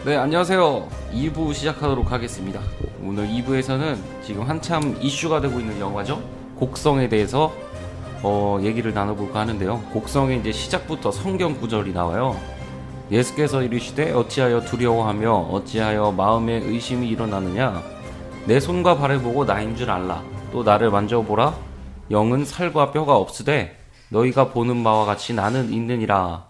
네, 안녕하세요. 2부 시작하도록 하겠습니다. 오늘 2부에서는 지금 한참 이슈가 되고 있는 영화죠. 곡성에 대해서 얘기를 나눠볼까 하는데요. 곡성에 이제 시작부터 성경 구절이 나와요. 예수께서 이르시되 어찌하여 두려워하며 어찌하여 마음에 의심이 일어나느냐. 내 손과 발을 보고 나인 줄 알라. 또 나를 만져보라. 영은 살과 뼈가 없으되 너희가 보는 바와 같이 나는 있느니라.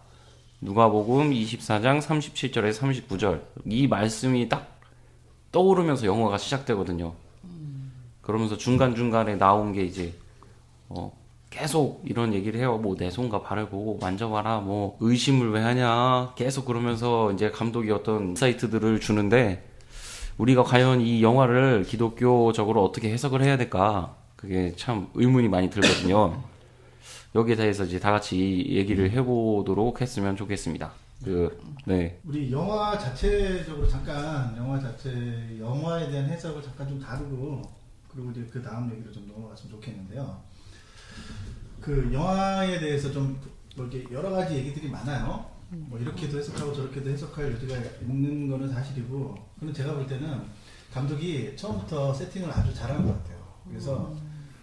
누가복음 24장 37절에서 39절. 이 말씀이 딱 떠오르면서 영화가 시작되거든요. 그러면서 중간중간에 나온 게 이제 계속 이런 얘기를 해요. 뭐 내 손과 발을 보고 만져봐라. 뭐 의심을 왜 하냐. 계속 그러면서 이제 감독이 어떤 인사이트들을 주는데, 우리가 과연 이 영화를 기독교적으로 어떻게 해석을 해야 될까? 그게 참 의문이 많이 들거든요. 여기에 대해서 이제 다 같이 얘기를 해보도록 했으면 좋겠습니다. 네. 우리 영화 자체적으로 잠깐 영화에 대한 해석을 잠깐 좀 다루고, 그리고 이제 그 다음 얘기로 좀 넘어갔으면 좋겠는데요. 그 영화에 대해서 좀 뭐 이렇게 여러 가지 얘기들이 많아요. 뭐 이렇게도 해석하고 저렇게도 해석할 여지가 있는 거는 사실이고, 그는 제가 볼 때는 감독이 처음부터 세팅을 아주 잘한 것 같아요. 그래서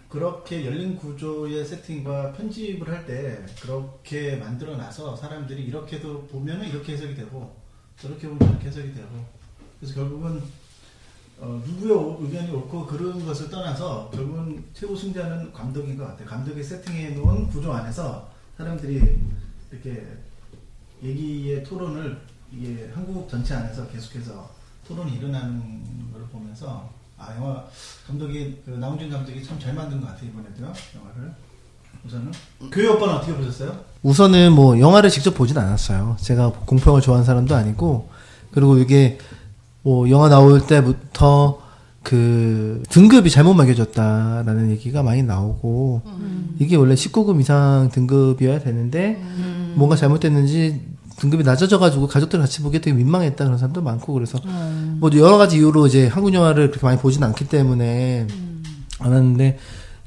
그렇게 열린 구조의 세팅과 편집을 할 때 그렇게 만들어놔서 사람들이 이렇게도 보면은 이렇게 해석이 되고 저렇게 보면 저렇게 해석이 되고, 그래서 결국은 누구의 의견이 옳고 그런 것을 떠나서 결국은 최고 승자는 감독인 것 같아요. 감독이 세팅해 놓은 구조 안에서 사람들이 이렇게 얘기의 토론을, 이게 한국 전체 안에서 계속해서 토론이 일어나는 걸 보면서 영화 감독이, 나홍진 감독이 참 잘 만든 것 같아요, 이번에도요, 영화를. 우선은 교회 오빠는 어떻게 보셨어요? 우선은 뭐 영화를 직접 보진 않았어요. 제가 공포영화를 좋아하는 사람도 아니고, 그리고 이게 뭐 영화 나올 때부터 그 등급이 잘못 매겨졌다라는 얘기가 많이 나오고, 이게 원래 19금 이상 등급이어야 되는데 뭔가 잘못됐는지 등급이 낮아져가지고 가족들 같이 보기에 되게 민망했다 그런 사람도 많고, 그래서 뭐 여러 가지 이유로 이제 한국 영화를 그렇게 많이 보진 않기 때문에 안 하는데,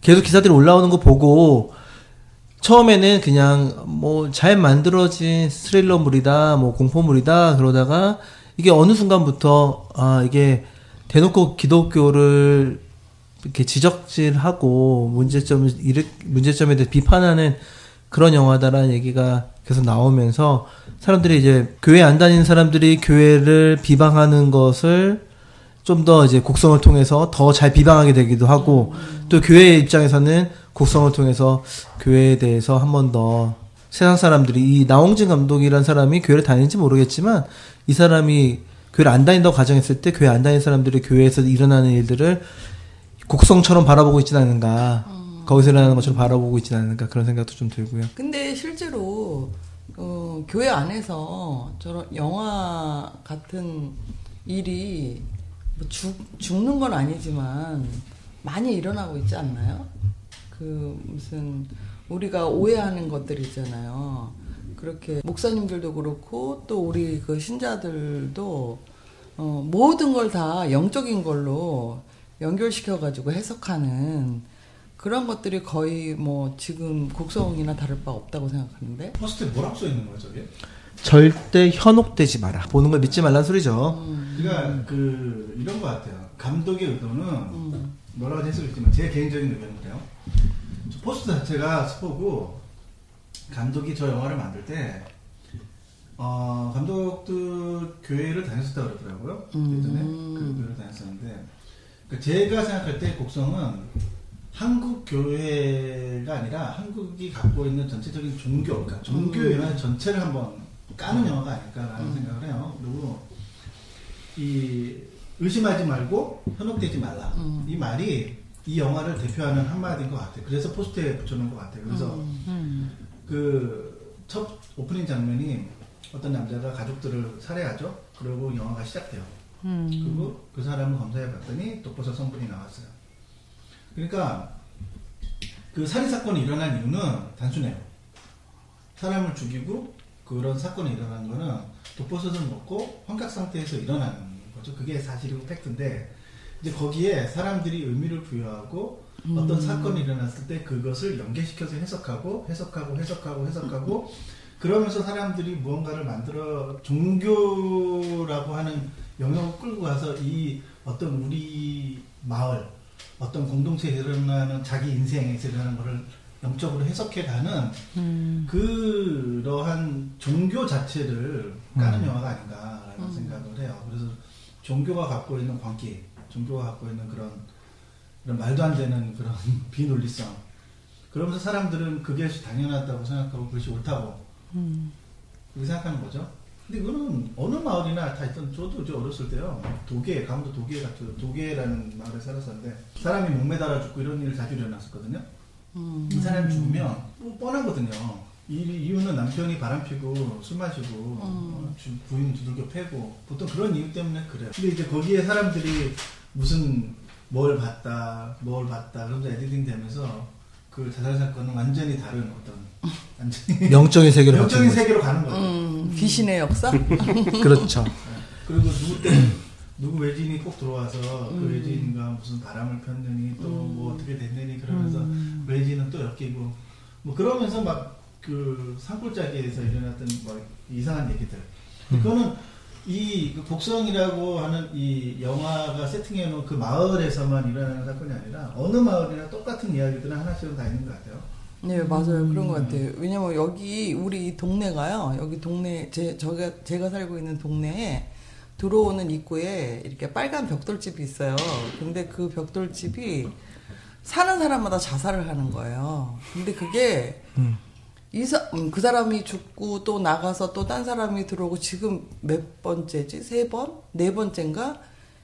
계속 기사들이 올라오는 거 보고 처음에는 그냥 뭐 잘 만들어진 스릴러물이다, 뭐 공포물이다 그러다가, 이게 어느 순간부터 이게 대놓고 기독교를 이렇게 지적질하고 문제점에 대해 비판하는 그런 영화다라는 얘기가 계속 나오면서, 사람들이 이제 교회 안 다니는 사람들이 교회를 비방하는 것을 좀 더 이제 곡성을 통해서 더 잘 비방하게 되기도 하고, 또 교회 입장에서는 곡성을 통해서 교회에 대해서 한 번 더 세상 사람들이, 이 나홍진 감독이란 사람이 교회를 다니는지 모르겠지만 이 사람이 교회를 안 다닌다고 가정했을 때 교회 안 다니는 사람들이 교회에서 일어나는 일들을 곡성처럼 바라보고 있지는 않은가, 거기서 일어나는 것처럼 바라보고 있지는 않은가, 그런 생각도 좀 들고요. 근데 실제로 교회 안에서 저런 영화 같은 일이 뭐 죽는 건 아니지만 많이 일어나고 있지 않나요? 그 무슨 우리가 오해하는 것들 있잖아요. 그렇게 목사님들도 그렇고 또 우리 그 신자들도 모든 걸 다 영적인 걸로 연결시켜가지고 해석하는 그런 것들이 거의 뭐 지금 곡성이나 다를 바 없다고 생각하는데. 포스트에 뭐라고 써 있는 거예요, 저게? 절대 현혹되지 마라. 보는 걸 믿지 말라는 소리죠. 그러니까 이런 것 같아요. 감독의 의도는 여러 가지 해석이 있지만 제 개인적인 의견은 그래요. 포스트 자체가 스포고, 감독이 저 영화를 만들 때 감독도 교회를 다녔었다고 그러더라고요. 예전에 그 교회를 다녔었는데, 그러니까 제가 생각할 때 곡성은 한국 교회가 아니라 한국이 갖고 있는 전체적인 종교, 그러니까 종교의 영화 전체를 한번 까는 영화가 아닐까라는 생각을 해요. 그리고 이 의심하지 말고 현혹되지 말라, 이 말이 이 영화를 대표하는 한마디인 것 같아요. 그래서 포스트에 붙여놓은 것 같아요. 그래서 그 첫 오프닝 장면이 어떤 남자가 가족들을 살해하죠. 그리고 영화가 시작돼요. 그리고 그 사람을 검사해봤더니 독버섯 성분이 나왔어요. 그러니까 그 살인 사건이 일어난 이유는 단순해요. 사람을 죽이고 그런 사건이 일어난 거는 독버섯을 먹고 환각 상태에서 일어나는 거죠. 그게 사실이고 팩트인데, 이제 거기에 사람들이 의미를 부여하고 어떤 사건이 일어났을 때 그것을 연계시켜서 해석하고 그러면서 사람들이 무언가를 만들어 종교라고 하는 영역을 끌고 가서 이 어떤 우리 마을 어떤 공동체에 일어나는 자기 인생에서 일어나는 것을 영적으로 해석해가는 그러한 종교 자체를 까는 영화가 아닌가라는 생각을 해요. 그래서 종교가 갖고 있는 광기, 종교가 갖고 있는 그런 말도 안 되는 그런 비논리성, 그러면서 사람들은 그게 당연하다고 생각하고 그것이 옳다고 그렇게 생각하는 거죠. 근데 이거는 어느 마을이나 다 있던, 저도 어렸을 때요, 강원도 도계라는 마을에 살았었는데 사람이 목매달아 죽고 이런 일이 자주 일어났었거든요. 이 사람이 죽으면 뻔하거든요. 이유는 남편이 바람피고 술 마시고 부인 두들겨 패고 보통 그런 이유 때문에 그래요. 근데 이제 거기에 사람들이 무슨 뭘 봤다 그러면서 에디팅 되면서 그 자살 사건은 완전히 다른 어떤 영적인 세계로 가는 거죠. 귀신의 역사? 그렇죠. 그리고 누구 외지인이 꼭 들어와서 그 외지인과 무슨 바람을 폈느니 또 뭐 어떻게 됐느니 그러면서 외지인은 또 엮이고 뭐 그러면서 막 그 산골짜기에서 일어났던 뭐 이상한 얘기들. 그거는 이 곡성이라고 하는 이 영화가 세팅해놓은 그 마을에서만 일어나는 사건이 아니라 어느 마을이나 똑같은 이야기들은 하나씩은 다 있는 것 같아요. 네, 맞아요. 그런 것 같아요. 왜냐면 여기 우리 동네가요. 여기 동네 제가 살고 있는 동네에 들어오는 입구에 이렇게 빨간 벽돌집이 있어요. 근데 그 벽돌집이 사는 사람마다 자살을 하는 거예요. 근데 그게 그 사람이 죽고 또 나가서 또 딴 사람이 들어오고 지금 몇 번째지? 3번? 4번째인가?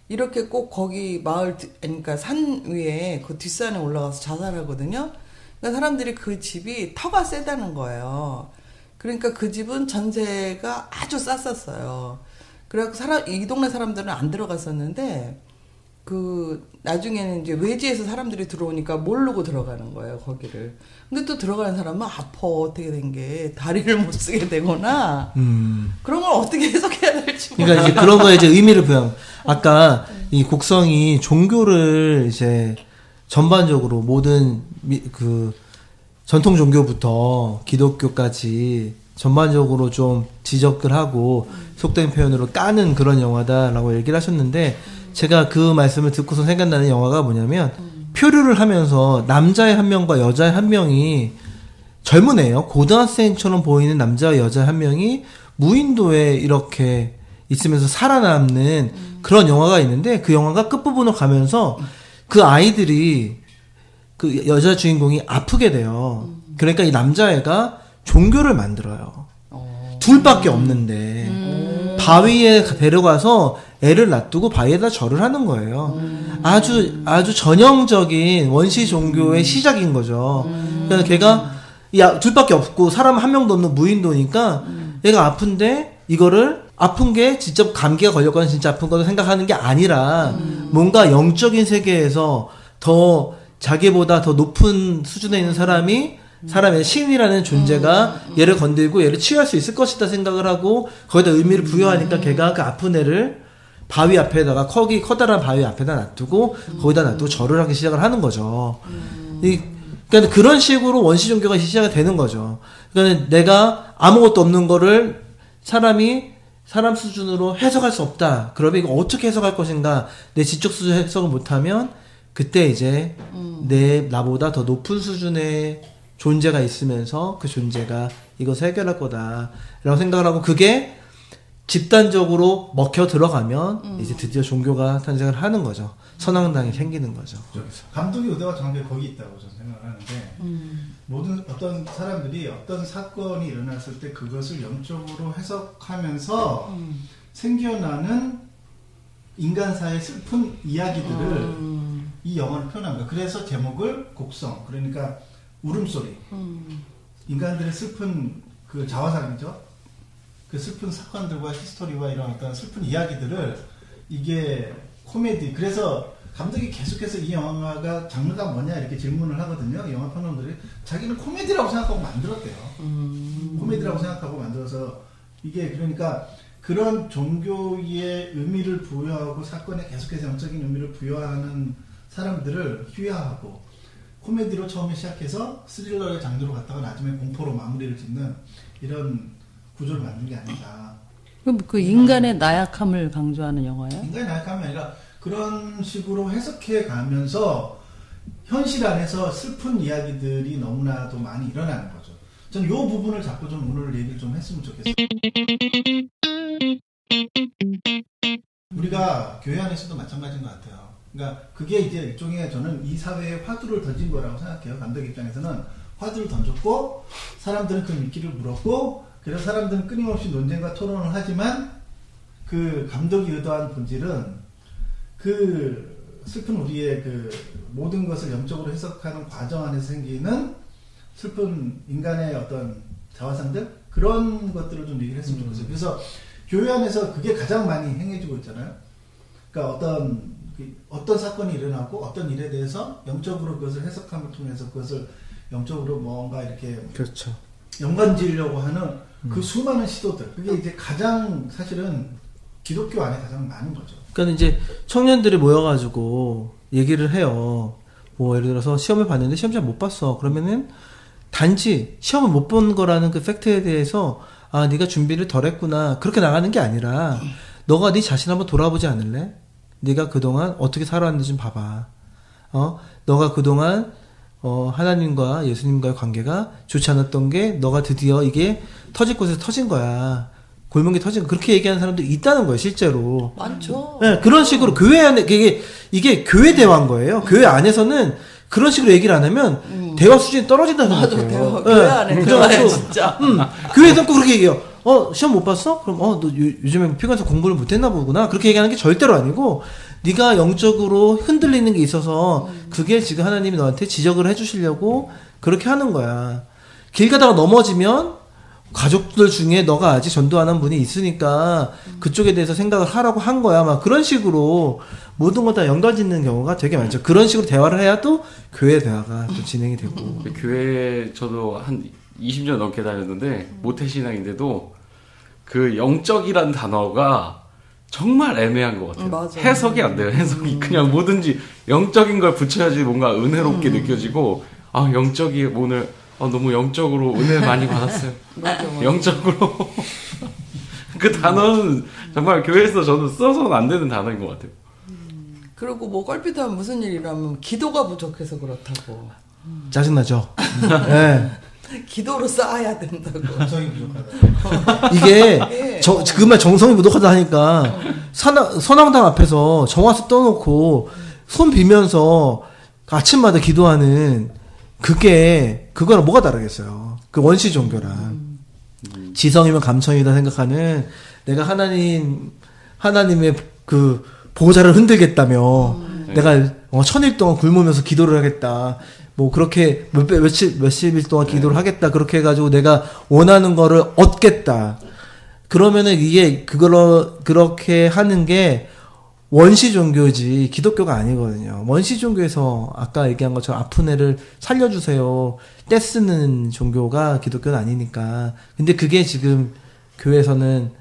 이렇게 꼭 거기 마을, 그러니까 산 위에 그 뒷산에 올라가서 자살하거든요. 그러니까 사람들이 그 집이 터가 세다는 거예요. 그러니까 그 집은 전세가 아주 쌌었어요. 그래갖고 이 동네 사람들은 안 들어갔었는데, 나중에는 이제 외지에서 사람들이 들어오니까 모르고 들어가는 거예요, 거기를. 근데 또 들어가는 사람은 아파, 어떻게 된 게, 다리를 못 쓰게 되거나, 그런 걸 어떻게 해석해야 될지 몰라요. 그러니까 이제 그런 거에 이제 의미를 부여. 아까 이 곡성이 종교를 이제 전반적으로 모든 전통 종교부터 기독교까지 전반적으로 좀 지적을 하고 속된 표현으로 까는 그런 영화다라고 얘기를 하셨는데, 제가 그 말씀을 듣고서 생각나는 영화가 뭐냐면 표류를 하면서 남자의 한 명과 여자의 한 명이 젊은 애예요. 고등학생처럼 보이는 남자와 여자 한 명이 무인도에 이렇게 있으면서 살아남는 그런 영화가 있는데, 그 영화가 끝부분으로 가면서 그 아이들이 그 여자 주인공이 아프게 돼요. 그러니까 이 남자애가 종교를 만들어요. 둘밖에 없는데 바위에 데려가서 애를 놔두고 바위에다 절을 하는 거예요. 아주 전형적인 원시 종교의 시작인 거죠. 그래서 걔가 둘밖에 없고 사람 한 명도 없는 무인도니까 얘가 아픈데 이거를 아픈 게 진짜 감기가 걸렸거나 진짜 아픈 거도 생각하는 게 아니라 뭔가 영적인 세계에서 더 자기보다 더 높은 수준에 있는 사람의 신이라는 존재가 얘를 건들고 얘를 치유할 수 있을 것이다 생각을 하고 거기다 의미를 부여하니까 걔가 그 아픈 애를 바위 앞에다가 커다란 바위 앞에다 놔두고 거기다 놔두고 절을 하기 시작을 하는 거죠. 그러니까 그런 식으로 원시 종교가 시작이 되는 거죠. 그러니까 내가 아무것도 없는 거를 사람 수준으로 해석할 수 없다. 그러면 이거 어떻게 해석할 것인가? 내 지적 수준 해석을 못하면 그때 이제 나보다 더 높은 수준의 존재가 있으면서 그 존재가 이것을 해결할 거다 라고 생각을 하고, 그게 집단적으로 먹혀 들어가면 이제 드디어 종교가 탄생을 하는 거죠. 선왕당이 생기는 거죠. 감독의 의도가 정확히 거기 있다고 저는 생각을 하는데, 모든 어떤 사람들이 어떤 사건이 일어났을 때 그것을 영적으로 해석하면서 생겨나는 인간사의 슬픈 이야기들을 이 영화를 표현합니다. 그래서 제목을 곡성, 그러니까 울음소리. 인간들의 슬픈 그 자화상이죠. 그 슬픈 사건들과 히스토리와 이런 어떤 슬픈 이야기들을, 이게 코미디. 그래서 감독이 계속해서 이 영화가 장르가 뭐냐 이렇게 질문을 하거든요. 영화 평론들이 자기는 코미디라고 생각하고 만들었대요. 코미디라고 생각하고 만들어서, 이게 그러니까 그런 종교의 의미를 부여하고 사건에 계속해서 영적인 의미를 부여하는 사람들을 희화하고, 코미디로 처음에 시작해서 스릴러의 장르로 갔다가 나중에 공포로 마무리를 짓는 이런 구조를 만든 게 아닌가. 그럼 그 인간의 나약함을 강조하는 영화예요? 인간의 나약함이 아니라 그런 식으로 해석해 가면서 현실 안에서 슬픈 이야기들이 너무나도 많이 일어나는 거죠. 저는 이 부분을 자꾸 좀 오늘 얘기를 좀 했으면 좋겠어요. 우리가 교회 안에서도 마찬가지인 것 같아요. 그러니까 그게 이제 일종의 저는 이 사회에 화두를 던진 거라고 생각해요. 감독 입장에서는 화두를 던졌고 사람들은 그 미끼를 물었고 그래서 사람들은 끊임없이 논쟁과 토론을 하지만 그 감독이 의도한 본질은 그 슬픈 우리의 그 모든 것을 영적으로 해석하는 과정 안에서 생기는 슬픈 인간의 어떤 자화상들 그런 것들을 좀 얘기를 했으면 좋겠어요. 그래서 교회 안에서 그게 가장 많이 행해지고 있잖아요. 그러니까 어떤 사건이 일어나고 어떤 일에 대해서 영적으로 그것을 해석함을 통해서 그것을 영적으로 뭔가 이렇게 그렇죠. 연관지으려고 하는 그 수많은 시도들 그게 이제 가장 사실은 기독교 안에 가장 많은 거죠. 그러니까 이제 청년들이 모여가지고 얘기를 해요. 뭐 예를 들어서 시험을 봤는데 시험 잘 못 봤어. 그러면은 단지 시험을 못 본 거라는 그 팩트에 대해서 아 네가 준비를 덜 했구나 그렇게 나가는 게 아니라 너가 네 자신 한번 돌아보지 않을래? 네가 그동안 어떻게 살아왔는지 좀 봐봐. 너가 그동안 하나님과 예수님과의 관계가 좋지 않았던 게 너가 드디어 이게 터질 곳에서 터진 거야. 골목이 터진 거. 그렇게 얘기하는 사람들이 있다는 거예요, 실제로. 많죠. 네, 그런 식으로 교회 안에 이게 교회 대화인 거예요. 교회 안에서는 그런 식으로 얘기를 안 하면 대화 수준이 떨어진다는 거예요. 교회 안에 대화야 진짜. 교회에서 꼭 그렇게 얘기해요. 시험 못 봤어? 그럼 너 요즘에 피곤해서 공부를 못했나 보구나. 그렇게 얘기하는 게 절대로 아니고 네가 영적으로 흔들리는 게 있어서 그게 지금 하나님이 너한테 지적을 해주시려고 그렇게 하는 거야. 길 가다가 넘어지면 가족들 중에 너가 아직 전도 안 한 분이 있으니까 그쪽에 대해서 생각을 하라고 한 거야. 막 그런 식으로 모든 거 다 연관짓는 경우가 되게 많죠. 그런 식으로 대화를 해야 또 교회 대화가 또 진행이 되고. 교회 저도 한 20년 넘게 다녔는데 모태신앙인데도 그 영적이란 단어가 정말 애매한 것 같아요. 맞아. 해석이 안 돼요. 해석이 그냥 뭐든지 영적인 걸 붙여야지 뭔가 은혜롭게 느껴지고 영적이 오늘 너무 영적으로 은혜 많이 받았어요. 맞아. 영적으로 그 단어는 정말 교회에서 저는 써서는 안 되는 단어인 것 같아요. 그리고 뭐 껄핏하면 무슨 일이라면 기도가 부족해서 그렇다고. 짜증나죠. 네. 기도로 쌓아야 된다고. 정성이 부족하다. 이게 예. 그 말 정성이 부족하다 하니까 선왕당 앞에서 정화수 떠놓고 손 비면서 아침마다 기도하는 그거랑 뭐가 다르겠어요. 그 원시 종교랑 지성이면 감성이다 생각하는 내가 하나님의 그 보호자를 흔들겠다며 내가 1000일 동안 굶으면서 기도를 하겠다. 뭐 그렇게 몇십일 동안 기도를 하겠다. 그렇게 해가지고 내가 원하는 거를 얻겠다. 그러면은 이게 그렇게 하는 게 원시 종교지 기독교가 아니거든요. 원시 종교에서 아까 얘기한 것처럼 아픈 애를 살려주세요. 떼쓰는 종교가 기독교는 아니니까. 근데 그게 지금 교회에서는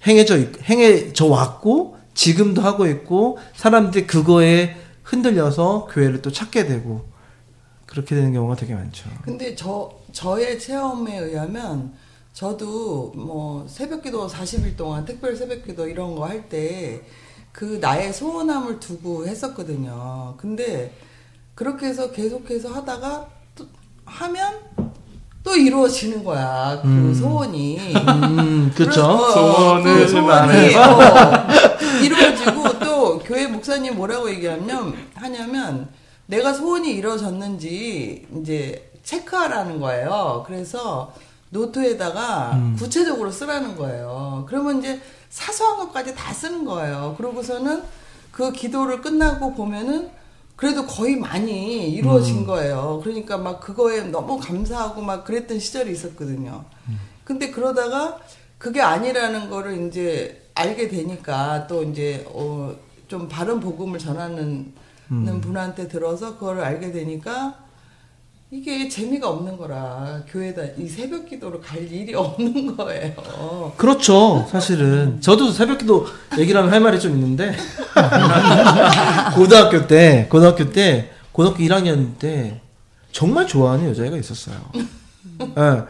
행해져 왔고 지금도 하고 있고 사람들이 그거에 흔들려서 교회를 또 찾게 되고 그렇게 되는 경우가 되게 많죠. 근데 저의 체험에 의하면 저도 뭐 새벽기도 40일 동안 특별 새벽기도 이런 거 할 때 그 나의 소원함을 두고 했었거든요. 근데 그렇게 해서 계속해서 하다가 또 하면 또 이루어지는 거야. 그 소원이. 그렇죠. 소원을 소원이 이루어지고 또 교회 목사님 뭐라고 하냐면 내가 소원이 이루어졌는지 이제 체크하라는 거예요. 그래서 노트에다가 구체적으로 쓰라는 거예요. 그러면 이제 사소한 것까지 다 쓰는 거예요. 그러고서는 그 기도를 끝나고 보면은 그래도 거의 많이 이루어진 거예요. 그러니까 막 그거에 너무 감사하고 막 그랬던 시절이 있었거든요. 근데 그러다가 그게 아니라는 거를 이제 알게 되니까 또 이제 좀 바른 복음을 전하는 분한테 들어서 그걸 알게 되니까 이게 재미가 없는 거라 교회다 이 새벽 기도를 갈 일이 없는 거예요. 그렇죠. 사실은 저도 새벽기도 얘기를 하면 할 말이 좀 있는데 고등학교 1학년 때 정말 좋아하는 여자애가 있었어요. 예.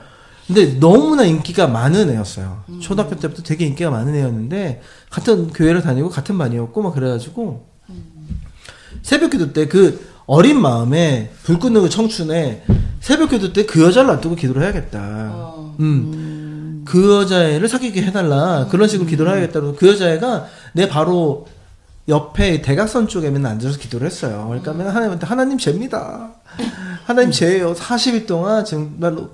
근데 너무나 인기가 많은 애였어요. 초등학교 때부터 되게 인기가 많은 애였는데 같은 교회를 다니고 같은 반이었고 막 그래가지고 새벽기도 때 그 어린 마음에 불 끄는 그 청춘에 새벽기도 때 그 여자를 놔두고 기도를 해야겠다. 그 여자애를 사귀게 해달라. 그런 식으로 기도를 해야겠다. 그 여자애가 내 바로 옆에 대각선 쪽에 맨날 앉아서 기도를 했어요. 그러니까 맨날 하나님한테 하나님 죄입니다. 하나님 죄예요. 40일 동안 정말로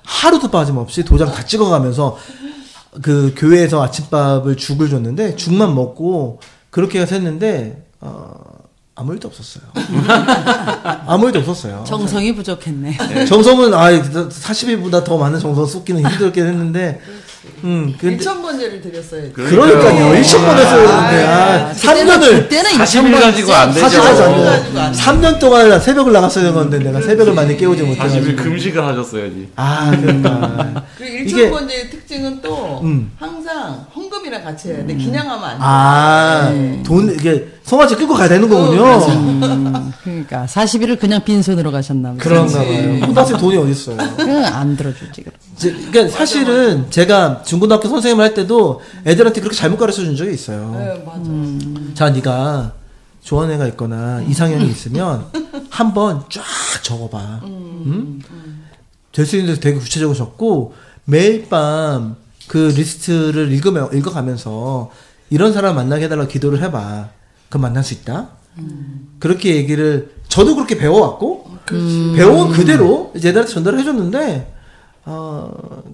하루도 빠짐없이 도장 다 찍어가면서 그 교회에서 아침밥을 죽을 줬는데 죽만 먹고 그렇게 해서 했는데 아무 일도 없었어요. 아무 일도 없었어요. 정성이 부족했네. 네. 정성은 40일보다 더 많은 정성 쏟기는 힘들게 했는데 근데 1,000번제를 드렸어요. 그러니까요. 1,000번 했어야 되는데 3년을 그때는 40일 가지고 안 되죠. 3년 동안 새벽을 나갔어야 되는 건데 내가 새벽을 많이 깨우지 못해가지고 40일 금식을 하셨어야지. 그러니까 그리고 1,000번제의 특징은 또 항상 헌금이랑 같이 해야 돼. 기냥하면 안 돼. 돈 이게 송아지 끌고 가야 되는 거군요. 그러니까 40일을 그냥 빈손으로 가셨나 보죠. 그런가 봐요. 혼자서 돈이 어디 있어요? 그냥 안 들어주지. 그러니까 사실은 제가 중고등학교 선생님을 할 때도 애들한테 그렇게 잘못 가르쳐 준 적이 있어요. 네, 맞아. 자, 네가 좋아하는 애가 있거나 이상형이 있으면 한번 쫙 적어봐. 될 수 있는 데서 되게 구체적으로 적고 매일 밤 그 리스트를 읽어가면서 이런 사람 만나게 해달라고 기도를 해봐. 그럼 만날 수 있다. 그렇게 얘기를 저도 그렇게 배워왔고 배워온 그대로 이제 애들한테 전달을 해줬는데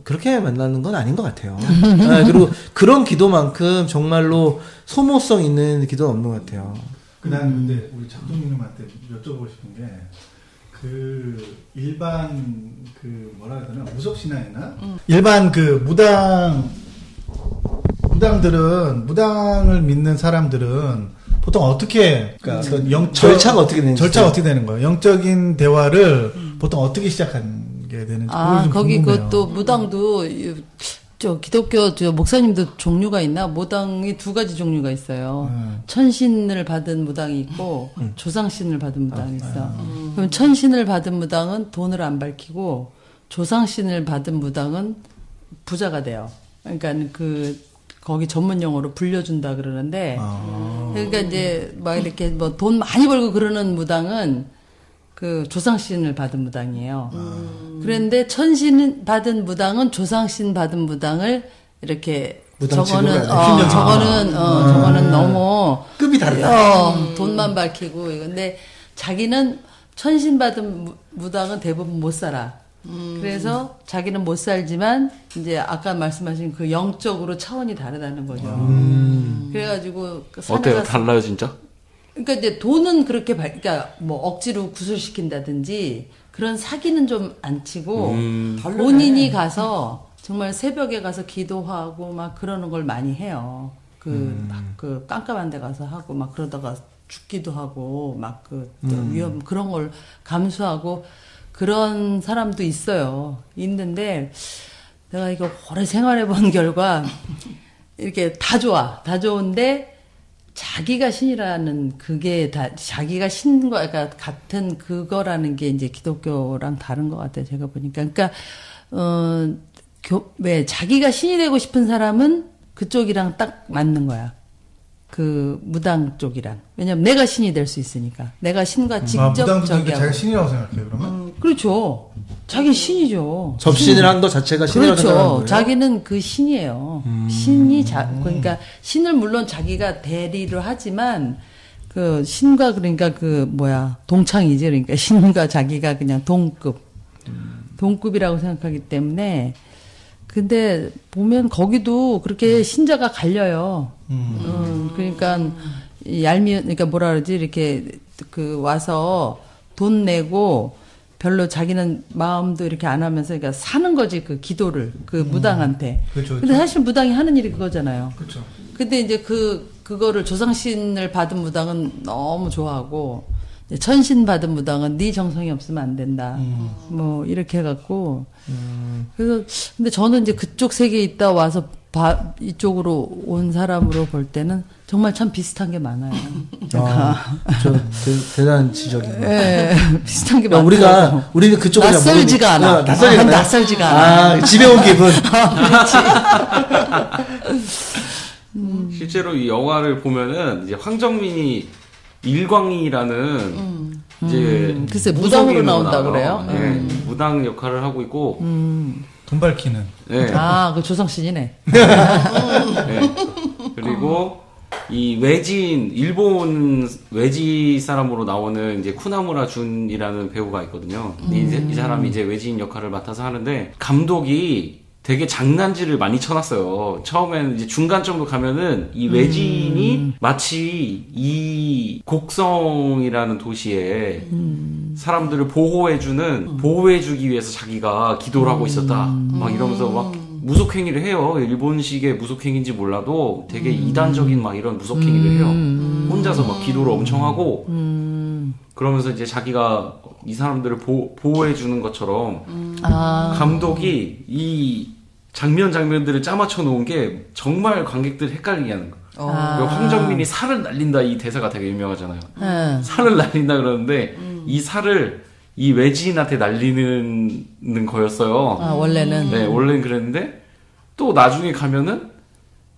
그렇게 만나는 건 아닌 것 같아요. 그리고 그런 기도만큼 정말로 소모성 있는 기도는 없는 것 같아요. 그다음 근데 우리 작동님한테 여쭤보고 싶은 게 그 일반 그 뭐라 해야 되나 무속 신앙이나 일반 그 무당을 믿는 사람들은 보통 어떻게 그러니까 그 절차가 어떻게 되는지 절차가 어떻게 되는 거예요? 영적인 대화를 보통 어떻게 시작하게 되는지 거기 궁금해요. 그것도 무당도 기독교 목사님도 종류가 있나? 무당이 두 가지 종류가 있어요. 천신을 받은 무당이 있고 조상신을 받은 무당이 있어. 그럼 천신을 받은 무당은 돈을 안 밝히고 조상신을 받은 무당은 부자가 돼요. 그러니까 거기 전문 용어로 불려준다 그러는데 그러니까 이제 막 이렇게 뭐 돈 많이 벌고 그러는 무당은 그 조상신을 받은 무당이에요. 그런데 천신 받은 무당은 조상신 받은 무당을 이렇게 저거는 너무 급이 다르다. 돈만 밝히고 근데 자기는 천신 받은 무당은 대부분 못 살아. 그래서 자기는 못 살지만 이제 아까 말씀하신 그 영적으로 차원이 다르다는 거죠. 그래가지고 어때요? 달라요 진짜? 그러니까 이제 돈은 그렇게 그러니까 뭐 억지로 구슬시킨다든지 그런 사기는 좀 안 치고 본인이 가서 정말 새벽에 가서 기도하고 막 그러는 걸 많이 해요. 그 깜깜한 데 가서 하고 막 그러다가 죽기도 하고 막 위험 그런 걸 감수하고 그런 사람도 있어요. 있는데 내가 이거 오래 생활해 본 결과 이렇게 다 좋아. 다 좋은데 자기가 신이라는 그게 자기가 신과 그러니까 같은 그거라는 게 이제 기독교랑 다른 것 같아요. 제가 보니까. 그러니까 왜 자기가 신이 되고 싶은 사람은 그쪽이랑 딱 맞는 거야. 그 무당 쪽이랑. 왜냐면 내가 신이 될 수 있으니까. 내가 신과 직접 무당도 저기하고. 자기가 신이라고 생각해요, 그러면? 그렇죠. 자기는 신이죠. 접신을 한 거 자체가 신이라고 생각하는 그렇죠. 거예요. 자기는 그 신이에요. 신이 그러니까 신을 물론 자기가 대리를 하지만 그 신과 그러니까 동창이지. 그러니까 신과 자기가 그냥 동급이라고 생각하기 때문에 근데 보면 거기도 그렇게 신자가 갈려요. 그러니까 그러니까 뭐라 그러지 이렇게 와서 돈 내고 별로 자기는 마음도 이렇게 안 하면서 그러니까 사는 거지 그 기도를 그 무당한테. 그렇죠. 근데 사실 무당이 하는 일이 그거잖아요. 그렇죠. 근데 이제 그거를 조상신을 받은 무당은 너무 좋아하고 천신 받은 무당은 네 정성이 없으면 안 된다. 뭐 이렇게 해갖고 그래서 근데 저는 이제 그쪽 세계에 있다 와서 이쪽으로 온 사람으로 볼 때는 정말 참 비슷한 게 많아요. 저 대단한 지적이네요. 네, 비슷한 게 그러니까 많아요. 우리는 그쪽을 낯설지가 않아. 낯설지가 않아. 집에 온 기분. 실제로 이 영화를 보면은 이제 황정민이 일광이라는 이제 글쎄 무당으로 나온다 나와요. 그래요. 네, 무당 역할을 하고 있고 돈 밝히는. 네. 그 조성신이네. 네. 그리고 이 외지인 일본 외지 사람으로 나오는 이제 쿠나무라 준이라는 배우가 있거든요. 이 사람이 이제 외지인 역할을 맡아서 하는데 감독이 되게 장난질을 많이 쳐놨어요. 처음에는 이제 중간 정도 가면은 이 외지인이 마치 이 곡성이라는 도시에 사람들을 보호해주기 위해서 자기가 기도를 하고 있었다. 막 이러면서 막 무속행위를 해요. 일본식의 무속행위인지 몰라도 되게 이단적인 막 이런 무속행위를 해요. 혼자서 막 기도를 엄청 하고 그러면서 이제 자기가 이 사람들을 보호해주는 것처럼 감독이 이 장면들을 짜맞춰 놓은 게 정말 관객들 헷갈리게 하는 거. 황정민이 살을 날린다 이 대사가 되게 유명하잖아요. 살을 날린다 그러는데 이 살을 이 외지인한테 날리는 거였어요. 원래는. 네, 원래는 그랬는데 또 나중에 가면은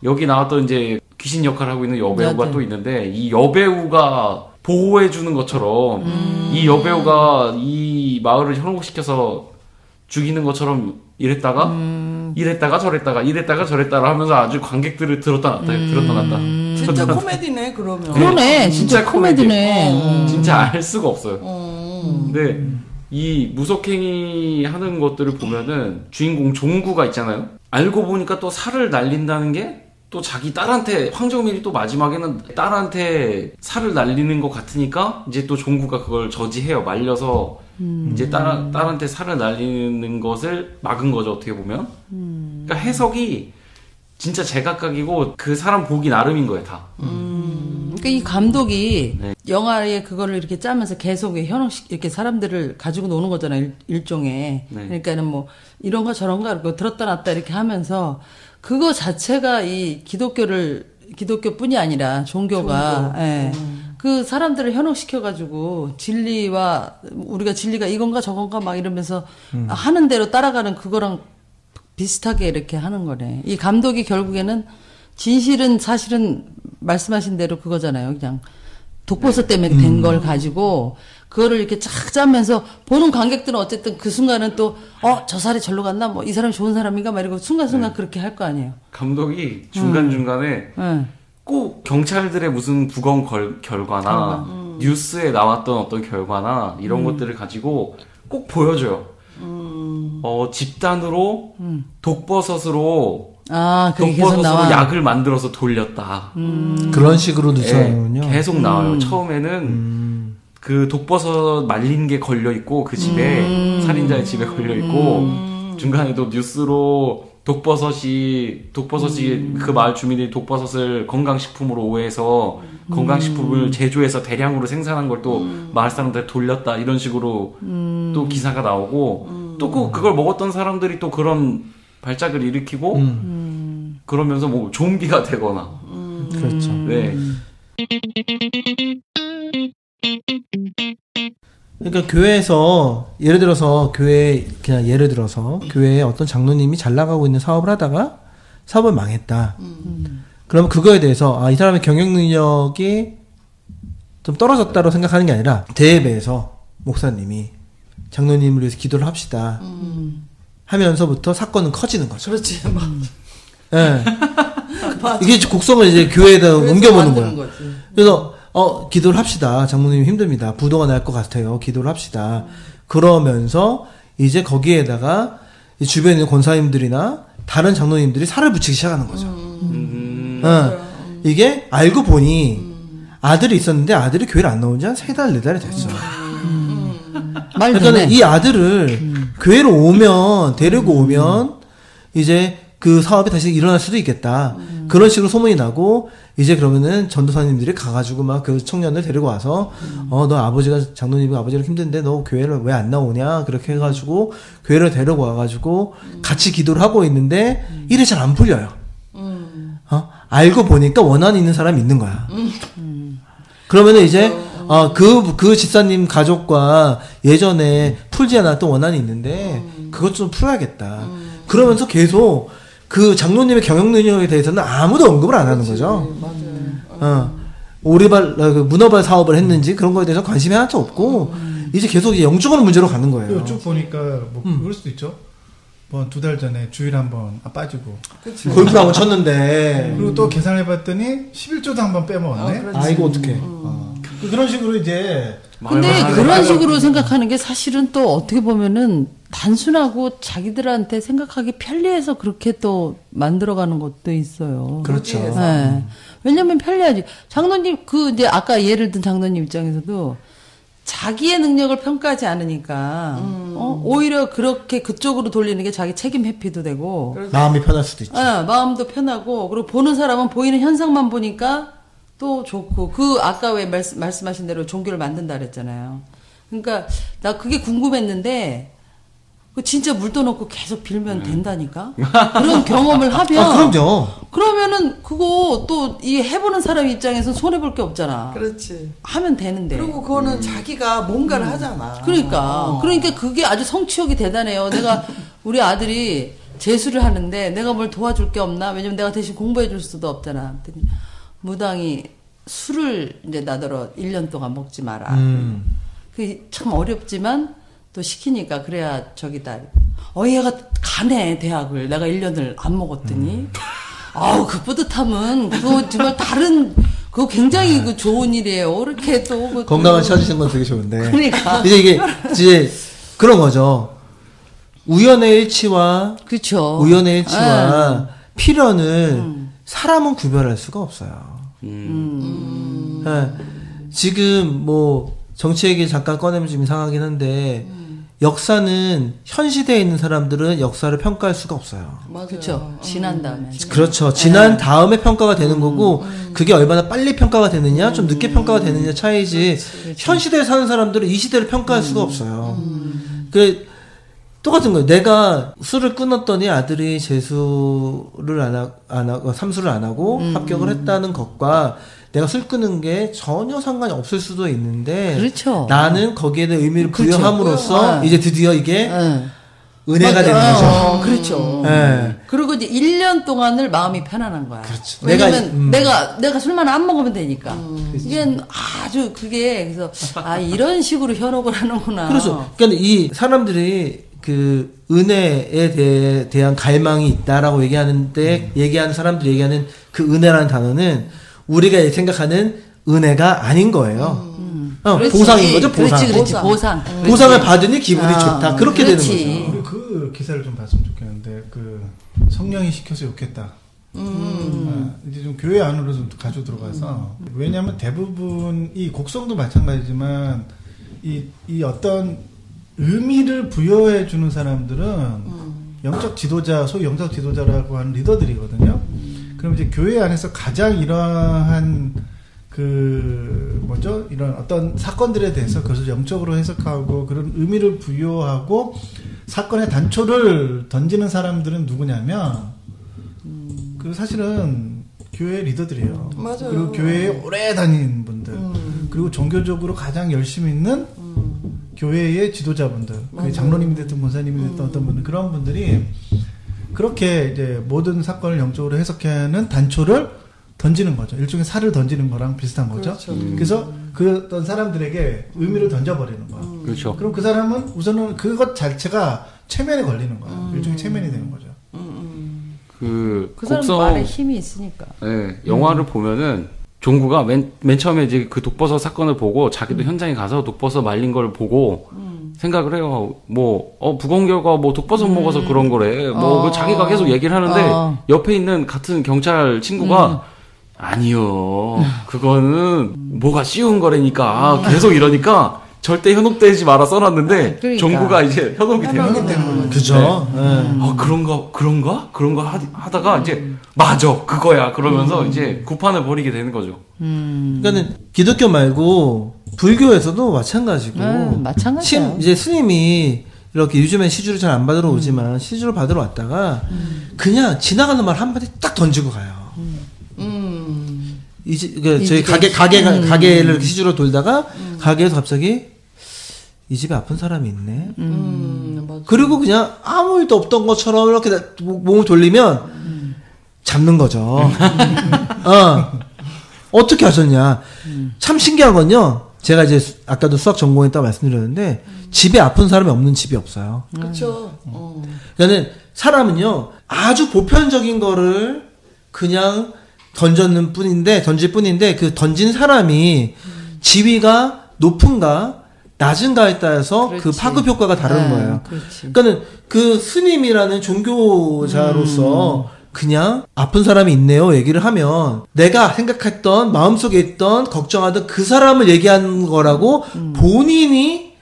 여기 나왔던 이제 귀신 역할을 하고 있는 여배우가 또 있는데 이 여배우가 보호해주는 것처럼 이 여배우가 이 마을을 현혹시켜서 죽이는 것처럼 이랬다가 저랬다가 하면서 아주 관객들을 들었다 놨다. 진짜 코미디네 그러면. 그러네. 진짜 코미디네. 진짜 알 수가 없어요. 근데 이 무속행위 하는 것들을 보면은 주인공 종구가 있잖아요. 알고 보니까 또 살을 날린다는 게 또 자기 딸한테 황정민이 또 마지막에는 딸한테 살을 날리는 것 같으니까 이제 또 종구가 그걸 저지해요. 말려서 이제 딸한테 살을 날리는 것을 막은 거죠. 어떻게 보면. 그러니까 해석이 진짜 제각각이고 그 사람 보기 나름인 거예요. 다. 그러니까 이 감독이 영화에 그거를 이렇게 짜면서 계속 이렇게 사람들을 가지고 노는 거잖아요. 일종의. 네. 그러니까는 뭐 이런가 저런가 이렇게 들었다 놨다 이렇게 하면서 그거 자체가 이 기독교뿐이 아니라 종교가 그 사람들을 현혹시켜가지고 우리가 진리가 이건가 저건가 막 이러면서 하는 대로 따라가는 그거랑 비슷하게 이렇게 하는 거네. 이 감독이 결국에는 진실은 사실은 말씀하신 대로 그거잖아요. 그냥 독버섯 때문에 된 걸 가지고 그거를 이렇게 쫙 짜면서 보는 관객들은 어쨌든 그 순간은 또 저 사람이 절로 갔나 뭐 이 사람이 좋은 사람인가 막 이러고 순간순간 그렇게 할 거 아니에요. 감독이 중간중간에 꼭 경찰들의 무슨 부검 결과나 뉴스에 나왔던 어떤 결과나 이런 것들을 가지고 꼭 보여줘요. 집단으로 독버섯으로 약을 만들어서 돌렸다. 그런 식으로 누설하군요. 계속 나와요. 처음에는 그 독버섯 말린 게 걸려 있고 그 집에 살인자의 집에 걸려 있고 중간에도 뉴스로 독버섯이 그 마을 주민들이 독버섯을 건강식품으로 오해해서 건강식품을 제조해서 대량으로 생산한 걸 또 마을 사람들한테 돌렸다 이런 식으로 또 기사가 나오고 또 그걸 먹었던 사람들이 또 그런 발작을 일으키고 그러면서 뭐 좀비가 되거나 그렇죠. 네. 그러니까 교회에서 예를 들어서 교회에 어떤 장로님이 잘 나가고 있는 사업을 하다가 사업을 망했다. 그러면 그거에 대해서 이 사람의 경영 능력이 좀 떨어졌다고 생각하는 게 아니라 대회에서 목사님이 장로님을 위해서 기도를 합시다 하면서부터 사건은 커지는 거죠. 그렇지. 네. 이게 곡성을 이제 교회에다 옮겨보는 거야. 그래서 기도를 합시다. 장모님 힘듭니다. 부도가 날 것 같아요. 기도를 합시다. 그러면서 이제 거기에다가 주변에 있는 권사님들이나 다른 장로님들이 살을 붙이기 시작하는 거죠. 이게 알고 보니 아들이 있었는데 아들이 교회를 안 나온 지 한 3달, 4달이 됐어요. 그러니까 이 아들을 교회로 데리고 오면 이제 그 사업이 다시 일어날 수도 있겠다. 그런 식으로 소문이 나고 이제 그러면은 전도사님들이 가가지고 막 그 청년을 데리고 와서 너 장로님이 아버지가 힘든데 너 교회를 왜 안 나오냐 그렇게 해가지고 교회를 데리고 와가지고 같이 기도를 하고 있는데 일이 잘 안 풀려요. 알고 보니까 원한이 있는 사람이 있는 거야. 그러면은 이제 그 집사님 가족과 예전에 풀지 않았던 원한이 있는데 그것 좀 풀어야겠다. 그러면서 계속 그 장로님의 경영 능력에 대해서는 아무도 언급을 안 하는 거죠. 오리발 문어발 사업을 했는지 그런 거에 대해서 관심이 하나도 없고 이제 계속 영주권 문제로 가는 거예요. 쭉 보니까 뭐 그럴 수도 있죠. 뭐 2달 전에 주일 한번 빠지고 골프 한번 쳤는데 그리고 또 계산해봤더니 11조도 한번 빼먹었네. 이거 어떡해. 그런 식으로 이제 근데 그런 식으로 생각하는 게 사실은 또 어떻게 보면은 단순하고 자기들한테 생각하기 편리해서 그렇게 또 만들어가는 것도 있어요. 그렇죠. 네. 왜냐면 편리하지. 장로님, 이제 아까 예를 든 장로님 입장에서도 자기의 능력을 평가하지 않으니까, 오히려 그렇게 그쪽으로 돌리는 게 자기 책임 회피도 되고. 마음이 편할 수도 있죠. 마음도 편하고, 그리고 보는 사람은 보이는 현상만 보니까 또 좋고, 아까 왜 말씀하신 대로 종교를 만든다 그랬잖아요. 그러니까, 나 그게 궁금했는데, 진짜 물도 넣고 계속 빌면 된다니까? 그런 경험을 하면. 그럼요. 그러면은 그거 또 이 해보는 사람 입장에서 손해볼 게 없잖아. 그렇지. 하면 되는데. 그리고 그거는 자기가 뭔가를 하잖아. 그러니까 그게 아주 성취욕이 대단해요. 내가 우리 아들이 재수를 하는데 내가 뭘 도와줄 게 없나? 왜냐면 내가 대신 공부해 줄 수도 없잖아. 그랬더니 무당이 술을 이제 나더러 1년 동안 먹지 마라. 그게 참 어렵지만 또 시키니까 그래야 저기다. 얘가 가네 대학을. 내가 1년을 안 먹었더니 그 뿌듯함은 그거 정말 다른 그거 굉장히 그 좋은 일이에요. 이렇게 또 건강을 찾으시는 건 되게 좋은데. 그러니까 이제 이제 그런 거죠. 우연의 일치와 그렇죠. 우연의 일치와 필연을 사람은 구별할 수가 없어요. 네. 지금 뭐 정치 얘기 잠깐 꺼내면 좀 이상하긴 한데 역사는 현 시대에 있는 사람들은 역사를 평가할 수가 없어요. 그렇죠. 지난 다음에. 그렇죠. 지난 다음에 평가가 되는 거고 그게 얼마나 빨리 평가가 되느냐, 좀 늦게 평가가 되느냐 차이지. 그렇지. 현 시대에 사는 사람들은 이 시대를 평가할 수가 없어요. 그 똑같은 거예요. 내가 술을 끊었더니 아들이 재수를 안 하고 삼수를 안 하고 합격을 했다는 것과 내가 술 끊은 게 전혀 상관이 없을 수도 있는데 그렇죠. 나는 거기에 대한 의미를 그렇죠. 부여함으로써 이제 드디어 이게 은혜가 되는 거죠. 그렇죠. 그리고 이제 1년 동안을 마음이 편안한 거야. 그렇죠. 왜냐면 내가 술만 안 먹으면 되니까. 이게 아주 그게 그래서 이런 식으로 현혹을 하는구나. 그렇죠. 그러니까 이 사람들이 그 은혜에 대한 갈망이 있다라고 얘기하는데 얘기하는 사람들이 얘기하는 그 은혜라는 단어는 우리가 생각하는 은혜가 아닌 거예요. 보상인 거죠, 보상. 그렇지, 보상. 보상을 받으니 기분이 좋다. 그렇게 되는 거죠. 우리 그 기사를 좀 봤으면 좋겠는데, 성령이 시켜서 욕했다. 이제 좀 교회 안으로 좀 가져 들어가서, 왜냐면 대부분 이 곡성도 마찬가지지만, 이 어떤 의미를 부여해 주는 사람들은 영적 지도자, 소위 영적 지도자라고 하는 리더들이거든요. 그럼 이제 교회 안에서 가장 이러한 이런 어떤 사건들에 대해서 그것을 영적으로 해석하고 그런 의미를 부여하고 사건의 단초를 던지는 사람들은 누구냐면 사실은 교회 리더들이에요. 맞아요. 그리고 교회에 오래 다닌 분들, 그리고 종교적으로 가장 열심히 있는 교회의 지도자분들, 장로님이 됐든 권사님이 됐든 어떤 분들, 그런 분들이 그렇게 이제 모든 사건을 영적으로 해석하는 단초를 던지는 거죠. 일종의 살을 던지는 거랑 비슷한 거죠. 그렇죠. 그래서 그 어떤 사람들에게 의미를 던져버리는 거야. 그렇죠. 그럼 그 사람은 우선은 그것 자체가 체면에 걸리는 거야. 일종의 체면이 되는 거죠. 그 사람 말에 힘이 있으니까. 네, 영화를 보면은 종구가 맨 처음에 이제 그 독버섯 사건을 보고 자기도 현장에 가서 독버섯 말린 걸 보고 생각을 해요. 부검결과 독버섯 먹어서 그런 거래. 자기가 계속 얘기를 하는데 옆에 있는 같은 경찰 친구가 아니요. 그거는 뭐가 쉬운 거라니까. 계속 이러니까 절대 현혹되지 마라 써놨는데 그러니까. 종구가 이제 현혹이 되는 거예요. 그죠. 그런가 하다가 이제 맞아 그거야 그러면서 이제 구판을 벌이게 되는 거죠. 그러니까는 기독교 말고 불교에서도 마찬가지고. 마찬가지야. 이제 스님이 이렇게 요즘엔 시주를 잘 안 받으러 오지만 시주를 받으러 왔다가 그냥 지나가는 말 한마디 딱 던지고 가요. 저희 가게를 이렇게 시주로 돌다가 가게에서 갑자기 이 집에 아픈 사람이 있네. 맞아. 그리고 그냥 아무 일도 없던 것처럼 이렇게 몸을 돌리면 잡는 거죠. 어떻게 하셨냐? 참 신기한 건요. 제가 이제 아까도 수학 전공했다고 말씀드렸는데 집에 아픈 사람이 없는 집이 없어요. 그렇죠. 그러니까는 사람은요 아주 보편적인 거를 그냥 던질 뿐인데 그 던진 사람이 지위가 높은가 낮은가에 따라서 그 파급 효과가 다른 거예요. 그렇지. 그러니까는 그 스님이라는 종교자로서 그냥 아픈 사람이 있네요 얘기를 하면 내가 생각했던 마음속에 있던 걱정하던 그 사람을 얘기하는 거라고 본인이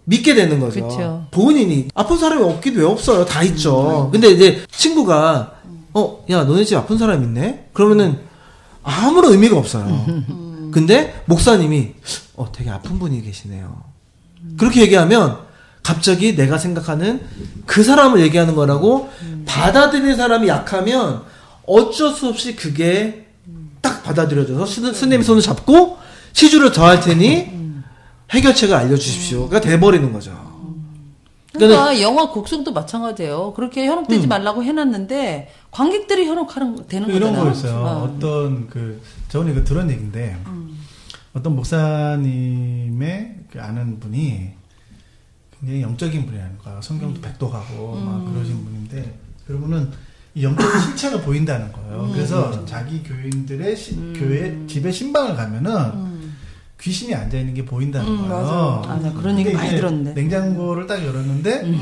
믿게 되는 거죠. 그쵸. 본인이 아픈 사람이 없기도 왜 없어요. 다 있죠. 근데 이제 친구가 야 너네 집 아픈 사람 있네? 그러면은 아무런 의미가 없어요. 근데 목사님이 되게 아픈 분이 계시네요. 그렇게 얘기하면 갑자기 내가 생각하는 그 사람을 얘기하는 거라고 받아들이는 사람이 약하면 어쩔 수 없이 그게 딱 받아들여져서 스님이 손을 잡고 시주를 더할 테니 해결책을 알려주십시오가 돼버리는 거죠. 그러니까 영화 곡성도 마찬가지예요. 그렇게 현혹되지 말라고 해놨는데 관객들이 현혹하는 되는 이런 거잖아요. 거였어요. 어떤 저는 이거 들은 얘기인데 어떤 목사님의 그 아는 분이 굉장히 영적인 분이라는 거야. 성경도 백독하고 막 그러신 분인데 그러면은 이 영적인 실체가 보인다는 거예요. 그래서 자기 교인들의 교회 집에 신방을 가면은 귀신이 앉아 있는 게 보인다는 거예요. 맞아. 그런 얘기 많이 들었는데. 냉장고를 딱 열었는데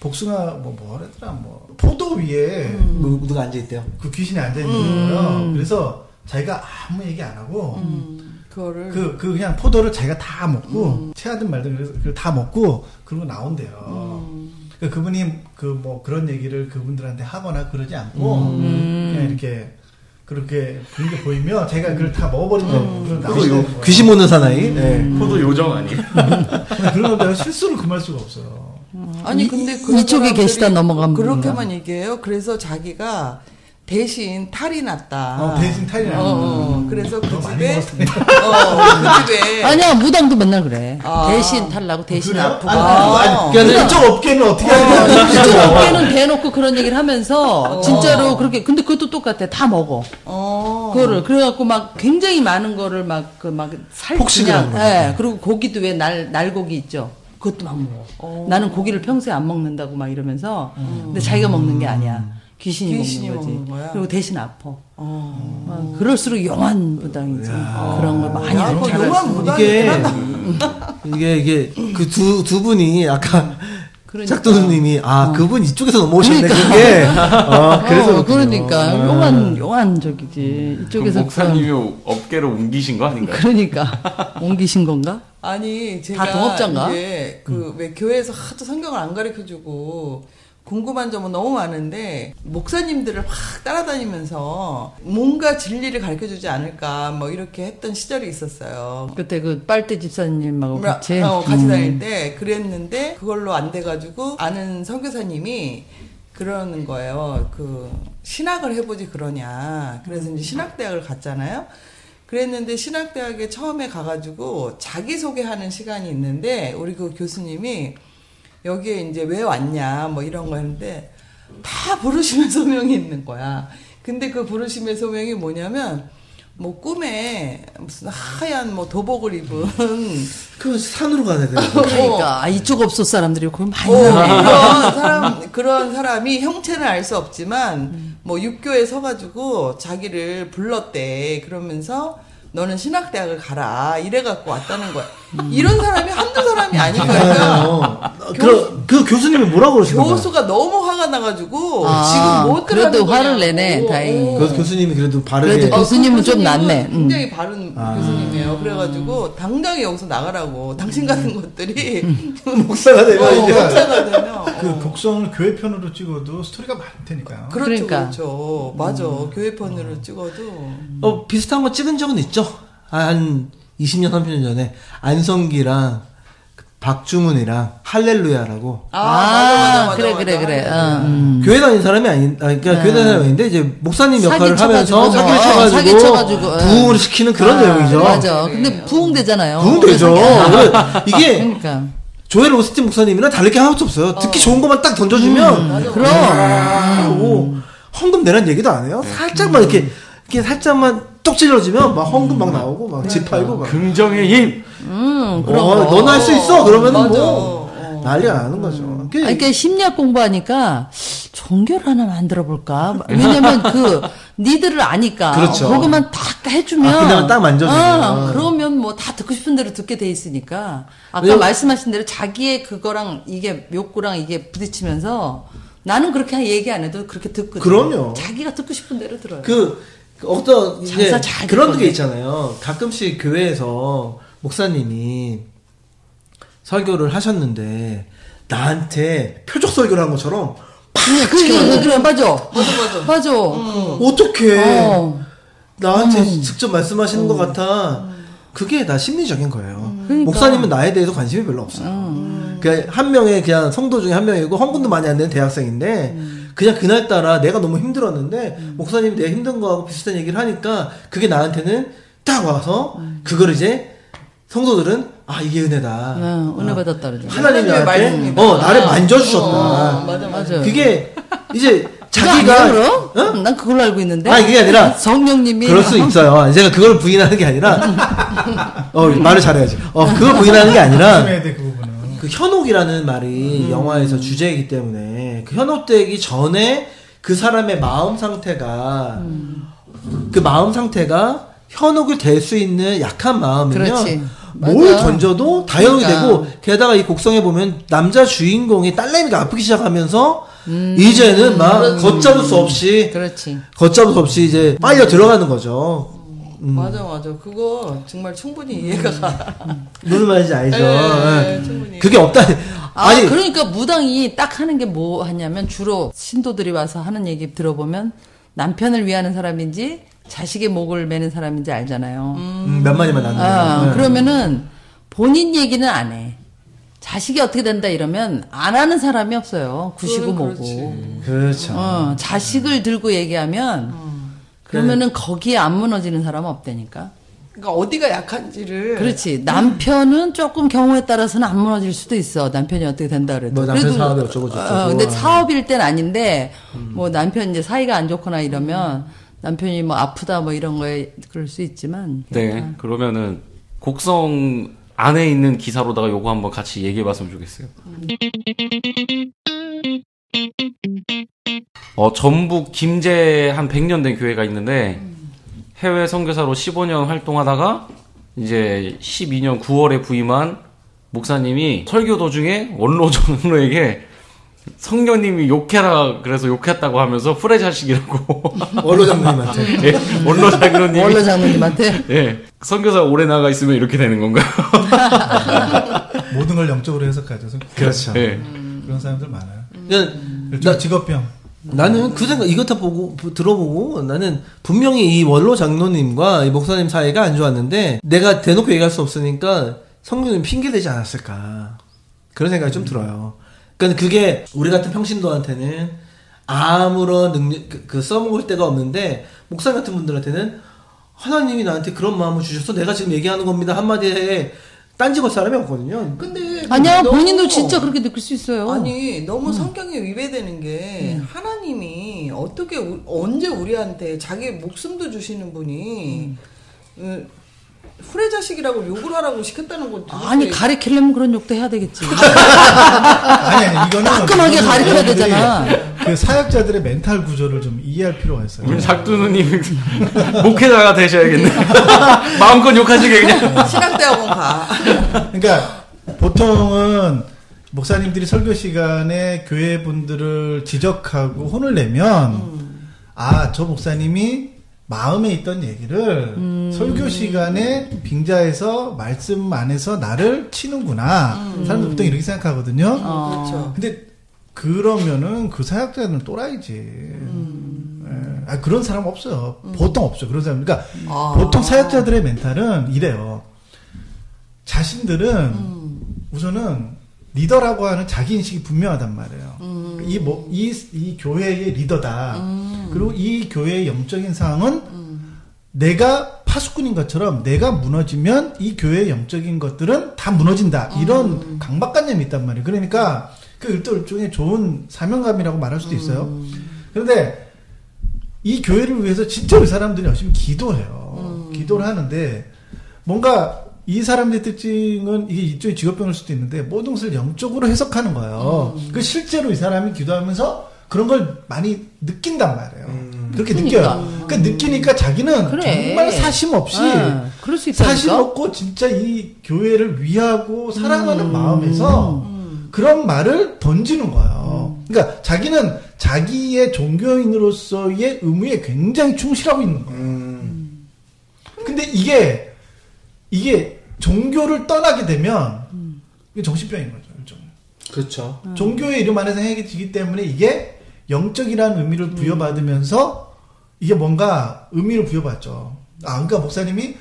복숭아 뭐랬더라 포도 위에 누가 앉아 있대요. 그 귀신이 앉아 있는 거예요. 그래서 자기가 아무 얘기 안 하고 그거를 그냥 포도를 자기가 다 먹고 체하든 말든 그래서 그걸 다 먹고 그러고 나온대요. 그러니까 그분이 그런 얘기를 그분들한테 하거나 그러지 않고 그냥 이렇게 그렇게 그런 게 보이면 제가 그걸 다 먹어버리면 나오는 귀신 모는 사나이. 네. 포도 요정 아니에요? 그런 걸 내가 실수를 금할 수가 없어요. 아니 근데 이쪽에 계시다 넘어가면 그렇게만 얘기해요. 그래서 자기가 대신 탈이 났다. 대신 탈이 났다. 그래서 그 너무 많이 집에 먹었네. 그 집에 아니야 무당도 맨날 그래. 대신 탈나고 대신 그래요? 아프고. 그러니까 이쪽 업계는 어떻게 하는 이쪽 업계는 대놓고 그런 얘기를 하면서 진짜로 그렇게 근데 그것도 똑같아. 다 먹어. 그거를 그래갖고 막 굉장히 많은 거를 막 폭식을 하는 거죠. 예. 그리고 고기도 왜 날고기 있죠. 그것도 막 먹어. 나는 고기를 평소에 안 먹는다고 막 이러면서 근데 자기가 먹는 게 아니야. 귀신이 먹는 거지. 그리고 대신 아파. 막 그럴수록 용한 무당이지. 그런 걸 많이 알고 용한 무당 이게 그 두 분이 아까 그러니까. 작도수님이 그분 이쪽에서 넘어오셨네. 그게 그래서 그러니까 용한 적이지. 이쪽에서 목사님이 업계로 옮기신 거 아닌가요? 그러니까 옮기신 건가? 아니 제가 다 동업자인가? 이제 왜 교회에서 하도 성경을 안 가르쳐주고 궁금한 점은 너무 많은데 목사님들을 막 따라다니면서 뭔가 진리를 가르쳐주지 않을까 뭐 이렇게 했던 시절이 있었어요. 그때 그 빨대 집사님하고 같이 같이 다닐 때 그랬는데 그걸로 안 돼가지고 아는 선교사님이 그러는 거예요. 신학을 해보지 그러냐. 그래서 이제 신학대학을 갔잖아요. 그랬는데 신학대학에 처음에 가가지고 자기소개하는 시간이 있는데 우리 그 교수님이 여기에 이제 왜 왔냐 뭐 이런 거 했는데 다 부르심의 소명이 있는 거야. 근데 그 부르심의 소명이 뭐냐면 뭐 꿈에 무슨 하얀 도복을 입은 그 산으로 가야 돼. 그러니까 이쪽 업소 사람들이 거기 많이 나네. 그런 사람이 형체는 알 수 없지만 육교에 서가지고 자기를 불렀대. 그러면서 너는 신학대학을 가라 이래갖고 왔다는 거야. 이런 사람이 한두 사람이 아닌 거야. 그 교수님이 뭐라고 그러시는 거야? 교수가 너무 화가 나가지고 지금 못 들어가는 그래도 거냐고. 화를 내네. 다행히. 그 교수님이 그래도 바르게. 그래도 교수님은 좀 낫네. 굉장히 바른 교수님이에요. 그래가지고 당장에 여기서 나가라고. 당신 같은 것들이 목사가 되면 목사가 되면 그 곡성을 교회편으로 찍어도 스토리가 많다니까요. 그렇죠. 맞아. 교회편으로 찍어도 비슷한 거 찍은 적은 있죠. 한 20년 30년 전에 안성기랑 박중훈이랑 할렐루야라고. 맞아. 그래. 교회 다니는 사람이 그러니까 교회 다니는 사람이 아닌데, 이제 목사님 역할을 하면서 사기 쳐가지고 부흥을 시키는 그런 내용이죠. 맞아. 근데 부흥되잖아요. 부흥되죠. 이게, 그러니까. 조엘 오스틴 목사님이랑 다를 게 하나도 없어요. 듣기 좋은 것만 딱 던져주면, 그럼, 헌금 내란 얘기도 안 해요. 살짝만 이렇게 살짝만 뚝 찔러주면, 막 헌금 막 나오고, 막 집 팔고, 막. 긍정의 힘! 너는 할 수 있어! 그러면은 뭐, 난리가 나는 거죠. 그러니까 심리학 공부하니까, 종교를 하나 만들어 볼까? 왜냐면 니들을 아니까. 그렇죠. 그것만 딱 해주면. 그냥 딱 만져주면. 그러면 뭐 다 듣고 싶은 대로 듣게 돼 있으니까. 아까 말씀하신 대로 자기의 그거랑 이게 욕구랑 이게 부딪히면서 나는 그렇게 얘기 안 해도 그렇게 듣거든요. 그럼요. 자기가 듣고 싶은 대로 들어요. 어떤, 이제, 그런 게 듣거든요. 있잖아요. 가끔씩 교회에서 목사님이 설교를 하셨는데, 나한테 표적 설교를 한 것처럼, 그래, 맞아. 어떡해. 나한테 직접 말씀하시는 것 같아. 그게 다 심리적인 거예요. 그러니까. 목사님은 나에 대해서 관심이 별로 없어요. 그러니까 한 명의 그냥 성도 중에 한 명이고 헌금도 많이 안 되는 대학생인데 그냥 그날따라 내가 너무 힘들었는데 목사님이 내 힘든 거하고 비슷한 얘기를 하니까 그게 나한테는 딱 와서 그걸 이제 성도들은 이게 은혜다. 은혜 받았다 그러죠. 하나님이 나한테 나를 만져주셨다. 맞아. 그게 이제 자기가 자기가 난 그걸로 알고 있는데. 그게 아니라 성령님이 그럴 수 있어요. 제가 그걸 부인하는 게 아니라 말을 잘해야지. 그걸 부인하는 게 아니라 조심해야 돼, 그 부분은. 그 현혹이라는 말이 영화에서 주제이기 때문에 그 현혹되기 전에 그 사람의 마음 상태가 그 마음 상태가 현혹이 될 수 있는 약한 마음이면 그렇지. 뭘 맞아. 던져도 다 현혹이 그러니까. 되고 게다가 이 곡성에 보면 남자 주인공이 딸내미가 아프기 시작하면서 이제는 막 걷잡을 수 없이 그렇지. 이제 빨려 들어가는 거죠. 맞아. 그거 정말 충분히 이해가 가. 무슨 말인지 알죠? 네, 충분히. 그게 없다. 그러니까 무당이 딱 하는 게 뭐 하냐면 주로 신도들이 와서 하는 얘기 들어보면 남편을 위하는 사람인지 자식의 목을 매는 사람인지 알잖아요. 몇 마디만 나누면. 그러면은 본인 얘기는 안 해. 자식이 어떻게 된다 이러면 안 하는 사람이 없어요. 구시고 뭐고. 그렇죠. 자식을 들고 얘기하면 그러면은 거기에 안 무너지는 사람은 없다니까. 그러니까 어디가 약한지를. 그렇지. 남편은 조금 경우에 따라서는 안 무너질 수도 있어. 남편이 어떻게 된다 그래도. 뭐 남편 사업이 어쩌고 저쩌고. 근데 사업일 땐 아닌데 뭐 남편 이제 사이가 안 좋거나 이러면 남편이 뭐 아프다 뭐 이런 거에 그럴 수 있지만. 네, 그러면은 곡성 안에 있는 기사로다가 요거 한번 같이 얘기해봤으면 좋겠어요. 전북 김제 한 100년 된 교회가 있는데 해외 선교사로 15년 활동하다가 이제 12년 9월에 부임한 목사님이 설교 도중에 원로 장로에게 성령님이 욕해라 그래서 욕했다고 하면서 프레자식이라고 원로 장로님한테. 예, 원로 장로님이 원로 장로님한테. 예, 선교사 오래 나가 있으면 이렇게 되는 건가요? 모든 걸 영적으로 해석하죠. 그렇죠. 예. 그런 사람들 많아요. 나 직업병. 나는 그 생각 이것 다 들어보고 나는 분명히 이 원로 장로님과 이 목사님 사이가 안 좋았는데 내가 대놓고 얘기할 수 없으니까 성령님 핑계 대지 않았을까 그런 생각이 좀 들어요. 그러니까 그게 우리 같은 평신도한테는 아무런 능력 써먹을 데가 없는데 목사님 같은 분들한테는 하나님이 나한테 그런 마음을 주셔서 내가 지금 얘기하는 겁니다 한마디에 딴지걸 사람이 없거든요. 근데 아니야 너무, 본인도 진짜 그렇게 느낄 수 있어요. 아니 너무 성경에 위배되는 게 하나님이 어떻게 언제 우리한테 자기 목숨도 주시는 분이 후레자식이라고 욕을 하라고 시켰다는 건 아니 가리키려면 그런 욕도 해야 되겠지. 아니 이거는 따끔하게 가르쳐야 되잖아. 그 사역자들의 멘탈 구조를 좀 이해할 필요가 있어요. 우리 작두누님 목회자가 되셔야겠네. 마음껏 욕하시게 그냥. 신학대학원 가. 그러니까 보통은 목사님들이 설교 시간에 교회 분들을 지적하고 혼을 내면 저 목사님이 마음에 있던 얘기를 설교 시간에 빙자해서 말씀 안에서 나를 치는구나. 사람들 보통 이렇게 생각하거든요. 그렇죠. 근데 그러면은 그 사역자는 또라이지. 그런 사람 없어요. 보통 없죠. 그런 사람. 그러니까 보통 사역자들의 멘탈은 이래요. 자신들은 우선은 리더라고 하는 자기 인식이 분명하단 말이에요. 이 교회의 리더다. 그리고 이 교회의 영적인 상황은 내가 파수꾼인 것처럼 내가 무너지면 이 교회의 영적인 것들은 다 무너진다. 이런 강박관념이 있단 말이에요. 그러니까 그 일종의 좋은 사명감이라고 말할 수도 있어요. 그런데 이 교회를 위해서 진짜 이 사람들이 열심히 기도해요. 기도를 하는데 뭔가 이 사람들의 특징은 이게 이쪽의 직업병일 수도 있는데 모든 것을 영적으로 해석하는 거예요. 그 실제로 이 사람이 기도하면서 그런 걸 많이 느낀단 말이에요. 그렇게 느껴요. 그러니까 느끼니까 자기는 그래. 정말 사심 없이 그럴 수 있다니까. 사심 없고 진짜 이 교회를 위하고 사랑하는 마음에서 그런 말을 던지는 거예요. 그러니까 자기는 자기의 종교인으로서의 의무에 굉장히 충실하고 있는 거예요. 근데 이게 종교를 떠나게 되면 이게 정신병인 거죠. 일종의. 그렇죠. 종교의 이름 안에서 행해지기 때문에 이게 영적이라는 의미를 부여받으면서 이게 뭔가 의미를 부여받죠. 그러니까 목사님이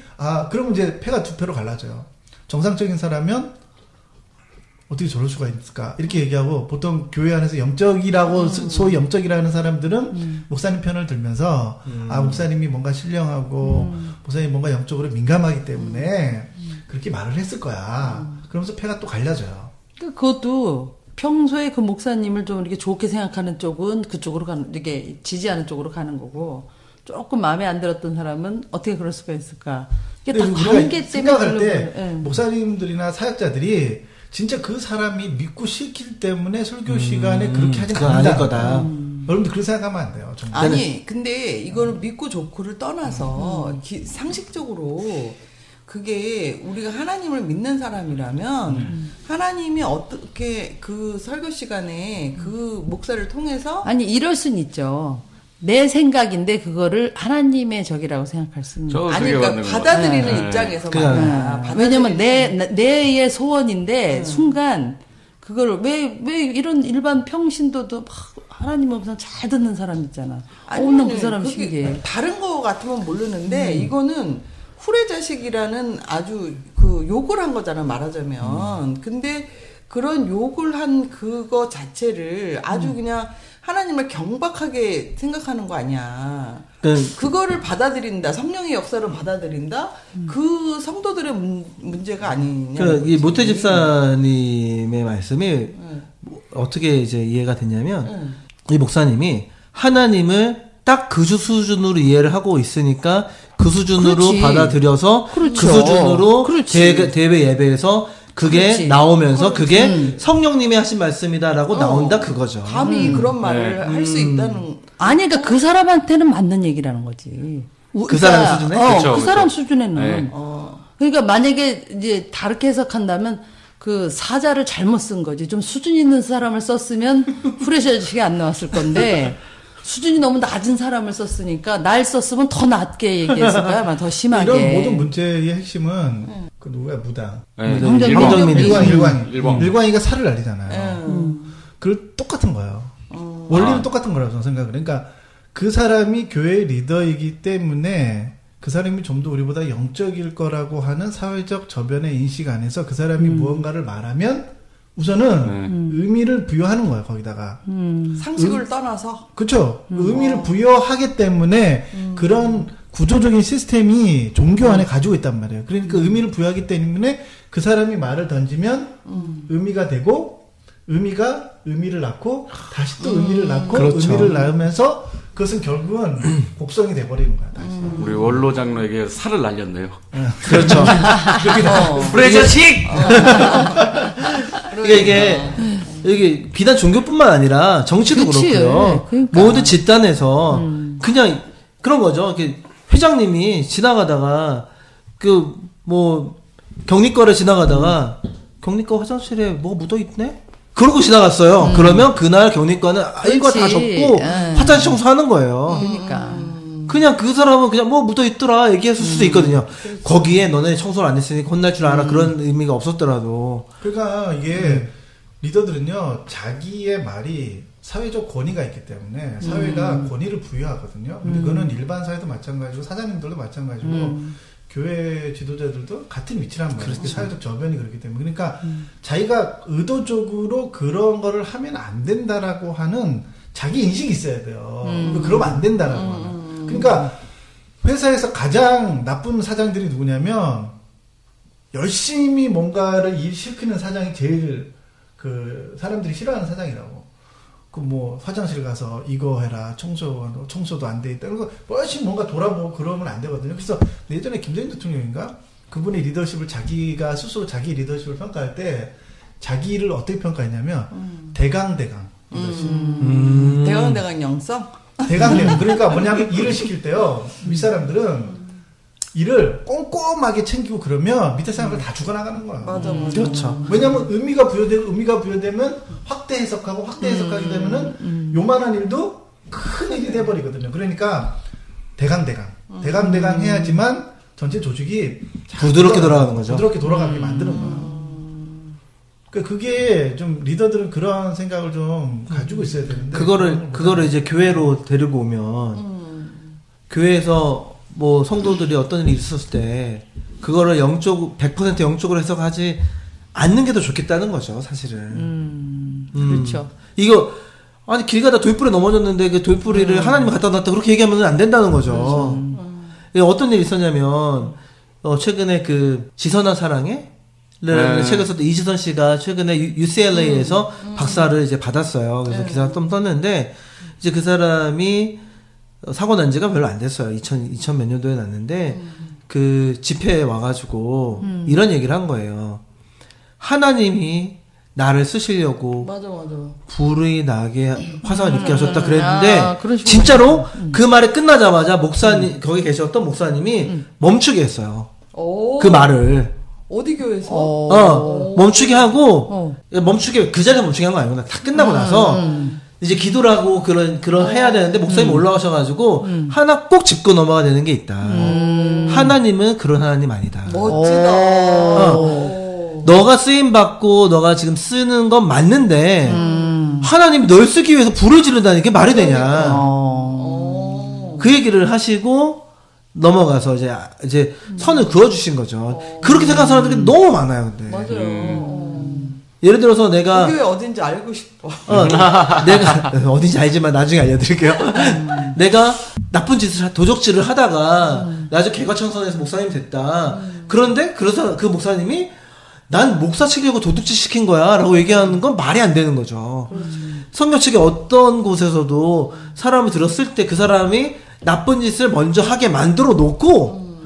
그러면 이제 패가 두 패로 갈라져요. 정상적인 사람은 어떻게 저럴 수가 있을까 이렇게 얘기하고 보통 교회 안에서 영적이라고 소위 영적이라는 사람들은 목사님 편을 들면서 목사님이 뭔가 신령하고 목사님이 뭔가 영적으로 민감하기 때문에 그렇게 말을 했을 거야. 그러면서 패가 또 갈라져요. 그것도 평소에 그 목사님을 좀 이렇게 좋게 생각하는 쪽은 그쪽으로 가는, 이렇게 지지하는 쪽으로 가는 거고, 조금 마음에 안 들었던 사람은 어떻게 그럴 수가 있을까? 이게 다 관계 때문에. 생각할 때 목사님들이나 사역자들이 진짜 그 사람이 믿고 시킬 때문에 설교 시간에 그렇게 하지 않는다. 아닐 거다. 여러분들 그렇게 생각하면 안 돼요. 정말. 아니, 근데 이거는 믿고 좋고를 떠나서 상식적으로 그게 우리가 하나님을 믿는 사람이라면 하나님이 어떻게 그 설교 시간에 그 목사를 통해서 아니, 이럴 순 있죠. 내 생각인데 그거를 하나님의 적이라고 생할 수는 있는. 아니, 그러니까 받아들이는 입장에서 말이야. 왜냐면 내의 소원인데 순간 그거를 왜 이런 일반 평신도도 막 하나님 없으면 잘 듣는 사람 있잖아. 오늘 그 사람 신기해. 다른 거 같으면 모르는데 이거는 후레자식이라는 아주 그 욕을 한 거잖아, 말하자면. 근데 그런 욕을 한 그거 자체를 아주 그냥 하나님을 경박하게 생각하는 거 아니야. 그거를 받아들인다, 성령의 역사를 받아들인다, 그 성도들의 문제가 아니냐. 이 모태 집사님의 말씀이 어떻게 이제 이해가 됐냐면, 이 목사님이 하나님을 딱 그 수준으로 이해를 하고 있으니까 그 수준으로 그렇지. 받아들여서 그렇죠. 그 수준으로 그렇지. 대회 예배에서 그게 그렇지. 나오면서 그게 성령님이 하신 말씀이다라고 나온다 그거죠. 감히 그런 말을 할 수 있다는. 아니, 그러니까 그 사람한테는 맞는 얘기라는 거지. 그 사람 수준에? 그쵸, 그 사람 그쵸. 수준에는. 네. 그러니까 만약에 이제 다르게 해석한다면 그 사자를 잘못 쓴 거지. 좀 수준 있는 사람을 썼으면 후레자식이 안 나왔을 건데 수준이 너무 낮은 사람을 썼으니까 날 썼으면 더 낮게 얘기했을 거야. 아마 더 심하게. 이런 모든 문제의 핵심은 그 누구야 무당. 네. 황정민이. 일광이가 살을 날리잖아요. 그 똑같은 거예요. 원리는 똑같은 거라고 저는 생각을. 그러니까 그 사람이 교회의 리더이기 때문에 그 사람이 좀 더 우리보다 영적일 거라고 하는 사회적 저변의 인식 안에서 그 사람이 무언가를 말하면 우선은 의미를 부여하는 거예요. 거기다가 상식을 떠나서. 그렇죠. 의미를 부여하기 때문에 그런 구조적인 시스템이 종교 안에 가지고 있단 말이에요. 그러니까 의미를 부여하기 때문에 그 사람이 말을 던지면 의미가 되고 의미가 의미를 낳고 다시 또 의미를 낳고 그렇죠. 의미를 낳으면서 그것은 결국은 곡성이 돼버리는 거야. 다시. 우리 원로 장로에게 살을 날렸네요. 그렇죠. 후레자식! 이게 비단 종교뿐만 아니라 정치도 그치. 그렇고요. 그러니까. 모든 집단에서 그냥 그런 거죠. 이렇게 회장님이 지나가다가 그 뭐 격리과를 지나가다가 격리과 화장실에 뭐가 묻어 있네? 그러고 지나갔어요. 그러면 그날 격리과는 이거 다 그렇지. 접고 화장실 청소하는 거예요. 그러니까. 그냥 그 사람은 그냥 뭐 묻어 있더라 얘기했을 수도 있거든요. 거기에 너네 청소를 안 했으니까 혼날 줄 알아. 그런 의미가 없었더라도. 그러니까 이게 리더들은요 자기의 말이 사회적 권위가 있기 때문에 사회가 권위를 부여하거든요. 근데 그거는 일반 사회도 마찬가지고 사장님들도 마찬가지고 교회 지도자들도 같은 위치란 말이에요. 그렇죠. 사회적 저변이 그렇기 때문에. 그러니까 자기가 의도적으로 그런 거를 하면 안 된다라고 하는 자기 인식이 있어야 돼요. 그러면 안 된다라고 하는. 그러니까 회사에서 가장 나쁜 사장들이 누구냐면 열심히 뭔가를 일시키는 사장이 제일 그 사람들이 싫어하는 사장이라고. 그 뭐 화장실 가서 이거 해라, 청소도 안 돼 있다. 그리고 열심히 뭔가 돌아보고 그러면 안 되거든요. 그래서 예전에 김대중 대통령인가 그분의 리더십을 자기가 스스로 자기 리더십을 평가할 때 자기를 어떻게 평가했냐면 대강대강 리더십. 대강대강 영성. 대강대강. 그러니까 뭐냐면 일을 시킬 때요. 윗사람들은 일을 꼼꼼하게 챙기고 그러면 밑에 사람들 다 죽어나가는 거야. 맞아. 그렇죠. 왜냐면 의미가 부여되면 확대 해석하게 되면은 요만한 일도 큰 일이 돼버리거든요. 그러니까 대강대강 해야지만 전체 조직이 부드럽게 돌아가는 거죠. 부드럽게 돌아가게 만드는 거야. 그러니까 그게 좀 리더들은 그런 생각을 좀 가지고 있어야 되는데 그거를 이제 교회로 데리고 오면 교회에서 뭐 성도들이 어떤 일이 있었을 때 그거를 100% 영적으로 해석하지 않는 게 더 좋겠다는 거죠, 사실은. 그렇죠. 이거 아니 길 가다 돌불에 넘어졌는데 그 돌뿌리를 하나님 갖다 놨다 그렇게 얘기하면 안 된다는 거죠. 어떤 일이 있었냐면 최근에 그 지선한 사랑에 책에서도 이지선 씨가 최근에 UCLA에서 박사를 이제 받았어요. 그래서 기사가 좀 떴는데 이제 그 사람이 사고 난 지가 별로 안 됐어요. 2000 몇 년도에 났는데 그 집회에 와가지고 이런 얘기를 한 거예요. 하나님이 나를 쓰시려고 맞아. 불이 나게 화상을 입게 하셨다 그랬는데 진짜로 그 말이 끝나자마자 목사님 거기 계셨던 목사님이 멈추게 했어요. 그 말을 어디 교회에서? 멈추게 하고 멈추게 그 자리에 멈추게 한 거 아니구나. 다 끝나고 나서 이제 기도를 하고 그런 해야 되는데 목사님 올라가셔가지고 하나 꼭 짚고 넘어가야 되는 게 있다. 하나님은 그런 하나님 아니다. 멋지다. 너가 쓰임 받고 너가 지금 쓰는 건 맞는데 하나님이 널 쓰기 위해서 불을 지른다는 게 말이 되냐. 그 얘기를 하시고 넘어가서 이제 선을 그어주신 거죠. 그렇게 생각하는 사람들이 너무 많아요. 근데. 맞아요. 예를 들어서 내가 그 교회 어딘지 알고 싶어. 내가 어딘지 알지만 나중에 알려드릴게요. 내가 나쁜 짓을 도적질을 하다가 나중에 개과천선에서 목사님 됐다. 그런데 그 목사님이 난 목사 치려고 도둑질 시킨 거야 라고 얘기하는 건 말이 안 되는 거죠. 성경 측에 어떤 곳에서도 사람을 들었을 때 그 사람이 나쁜 짓을 먼저 하게 만들어 놓고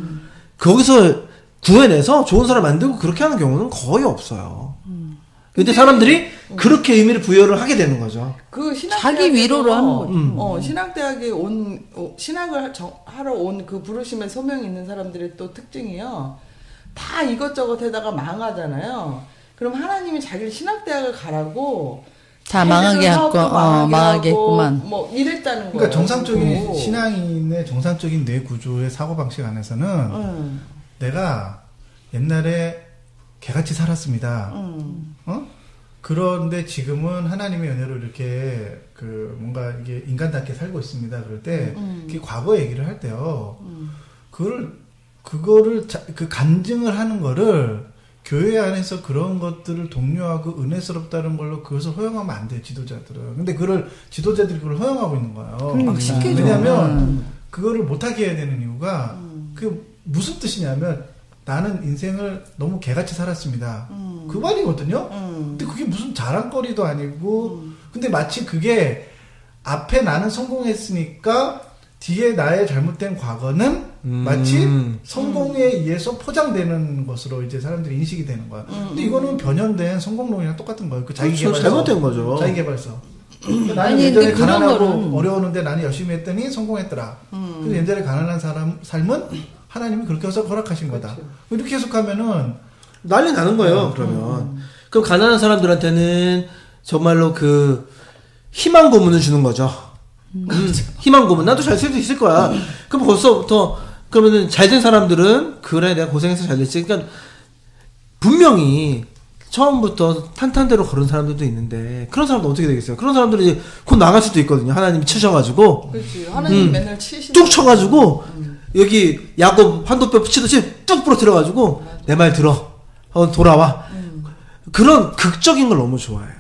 거기서 구해내서 좋은 사람 만들고 그렇게 하는 경우는 거의 없어요. 근데 사람들이 그렇게 의미를 부여를 하게 되는 거죠. 그 자기 위로를 하는 거죠. 신학대학에 신학을 하러 온 그 부르심의 소명이 있는 사람들의 또 특징이요. 다 이것저것 해다가 망하잖아요. 그럼 하나님이 자기를 신학대학을 가라고 다 망하게 하고, 망하게 했구만. 뭐 이랬다는 거예요. 그러니까 정상적인 신앙인의 정상적인 뇌 구조의 사고 방식 안에서는 내가 옛날에 개같이 살았습니다. 그런데 지금은 하나님의 은혜로 이렇게 뭔가 이게 인간답게 살고 있습니다. 그럴 때 그게 과거 얘기를 할 때요. 그거를 그 간증을 하는 거를 교회 안에서 그런 것들을 독려하고 은혜스럽다는 걸로 그것을 허용하면 안 돼요, 지도자들은. 근데 지도자들이 그걸 허용하고 있는 거예요. 왜냐면 그거를 못하게 해야 되는 이유가 그 무슨 뜻이냐면 나는 인생을 너무 개같이 살았습니다. 그 말이거든요. 근데 그게 무슨 자랑거리도 아니고 근데 마치 그게 앞에 나는 성공했으니까 뒤에 나의 잘못된 과거는 마치 성공에 의해서 포장되는 것으로 이제 사람들이 인식이 되는 거야. 근데 이거는 변형된 성공론이랑 똑같은 거예요. 그 자기개발서. 잘못된 거죠. 자기개발서. 나는 예전에 가난하고 어려웠는데 나는 열심히 했더니 성공했더라. 그래서 옛날에 가난한 삶은 하나님이 그렇게 해서 허락하신 거다. 이렇게 해석하면은 난리 나는 거예요. 그러면 그럼 가난한 사람들한테는 정말로 그 희망 고문을 주는 거죠. 희망 고문. 나도 잘 살 수 있을 거야. 그럼 벌써부터 그러면은 잘된 사람들은 그래 내가 고생해서 잘 됐지. 그러니까 분명히 처음부터 탄탄대로 걸은 사람들도 있는데 그런 사람도 어떻게 되겠어요? 그런 사람들은 이제 곧 나갈 수도 있거든요. 하나님이 치셔가지고. 그렇지. 하나님 맨날 치시는. 뚝 쳐가지고 여기 야곱 환도뼈 치듯이 뚝 부러뜨려가지고 내 말 들어. 돌아와. 그런 극적인 걸 너무 좋아해요.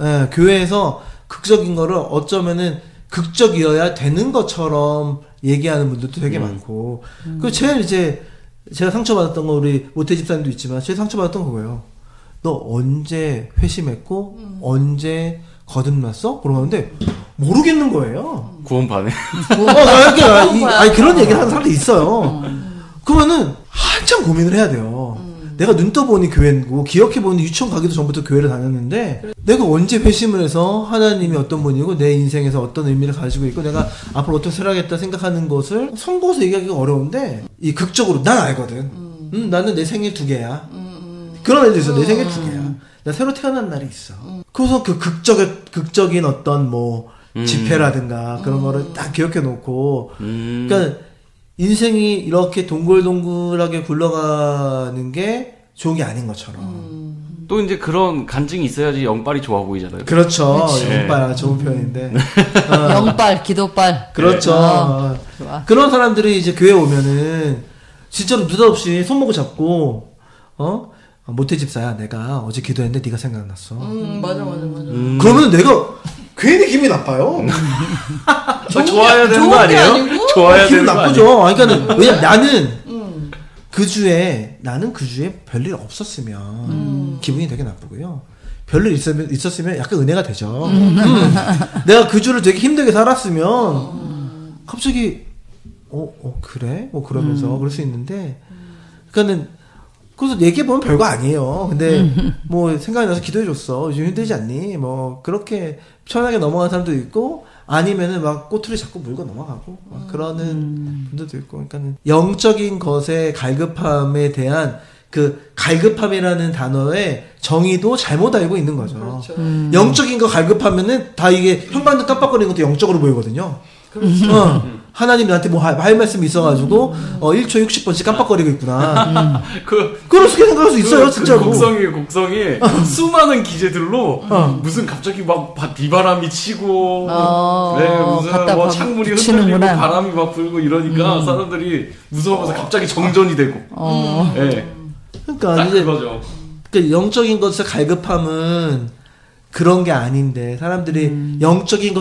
예, 교회에서 극적인 거를 어쩌면은 극적이어야 되는 것처럼 얘기하는 분들도 되게 많고. 그 제일 이제 제가 상처받았던 거 우리 모태 집사님도 있지만 제일 상처받았던 거예요. 너 언제 회심했고 언제 거듭났어? 물어봤는데 모르겠는 거예요. 구원반에. 아니 그런 얘기를 하는 사람도 있어요. 그러면은 한참 고민을 해야 돼요. 내가 눈 떠보니 교회고 기억해보니 유치원 가기도 전부터 교회를 다녔는데 내가 언제 회심을 해서 하나님이 어떤 분이고 내 인생에서 어떤 의미를 가지고 있고 내가 앞으로 어떻게 살아야겠다 생각하는 것을 선거에서 얘기하기가 어려운데 이 극적으로 난 알거든. 나는 내 생일 2개야. 그런 애들 있어. 내 생일 2개야. 나 새로 태어난 날이 있어. 그래서 그 극적인 어떤 뭐 집회라든가 그런 거를 딱 기억해 놓고 그러니까 인생이 이렇게 동글동글하게 굴러가는 게 좋은 게 아닌 것처럼. 또 이제 그런 간증이 있어야지 영빨이 좋아 보이잖아요. 그렇죠. 영빨 좋은 표현인데. 영빨, 기도빨. 그렇죠. 좋아. 그런 사람들이 이제 교회 오면은 진짜로 느닷없이 손목을 잡고 모태 집사야 내가 어제 기도했는데 네가 생각났어. 맞아. 그러면 내가 괜히 기분이 나빠요. 좋아야 되는 거 아니에요? 좋아야 기분 되는 거 나쁘죠. 그러니까는 왜냐면 나는 그 주에 별일 없었으면 기분이 되게 나쁘고요. 별일 있었으면 약간 은혜가 되죠. 내가 그 주를 되게 힘들게 살았으면 갑자기 그래? 뭐 그러면서 그럴 수 있는데 그러니까는 그래서 얘기해보면 별거 아니에요. 근데 뭐 생각이 나서 기도해줬어. 요즘 힘들지 않니? 뭐 그렇게 편하게 넘어가는 사람도 있고 아니면은 막 꼬투리 잡고 물고 넘어가고 막 그러는 분들도 있고. 그러니까는 영적인 것의 갈급함에 대한 그 갈급함이라는 단어의 정의도 잘못 알고 있는 거죠. 그렇죠. 영적인 거 갈급하면은 다 이게 현관도 깜빡거리는 것도 영적으로 보이거든요. 그렇죠. 하나님이 나한테 뭐 할 말씀이 있어가지고 1초 60번씩 깜빡거리고 있구나. 그렇게 생각할 수 있어요, 진짜로. 곡성이 수많은 기제들로 무슨 갑자기 막 비바람이 치고 무슨 뭐 창문이 흔들리고 바람이 막 불고 이러니까 사람들이 무서워서 갑자기 정전이 되고. 네. 그러니까 이제 그거죠. 그러니까 영적인 것의 갈급함은 그런 게 아닌데 사람들이 영적인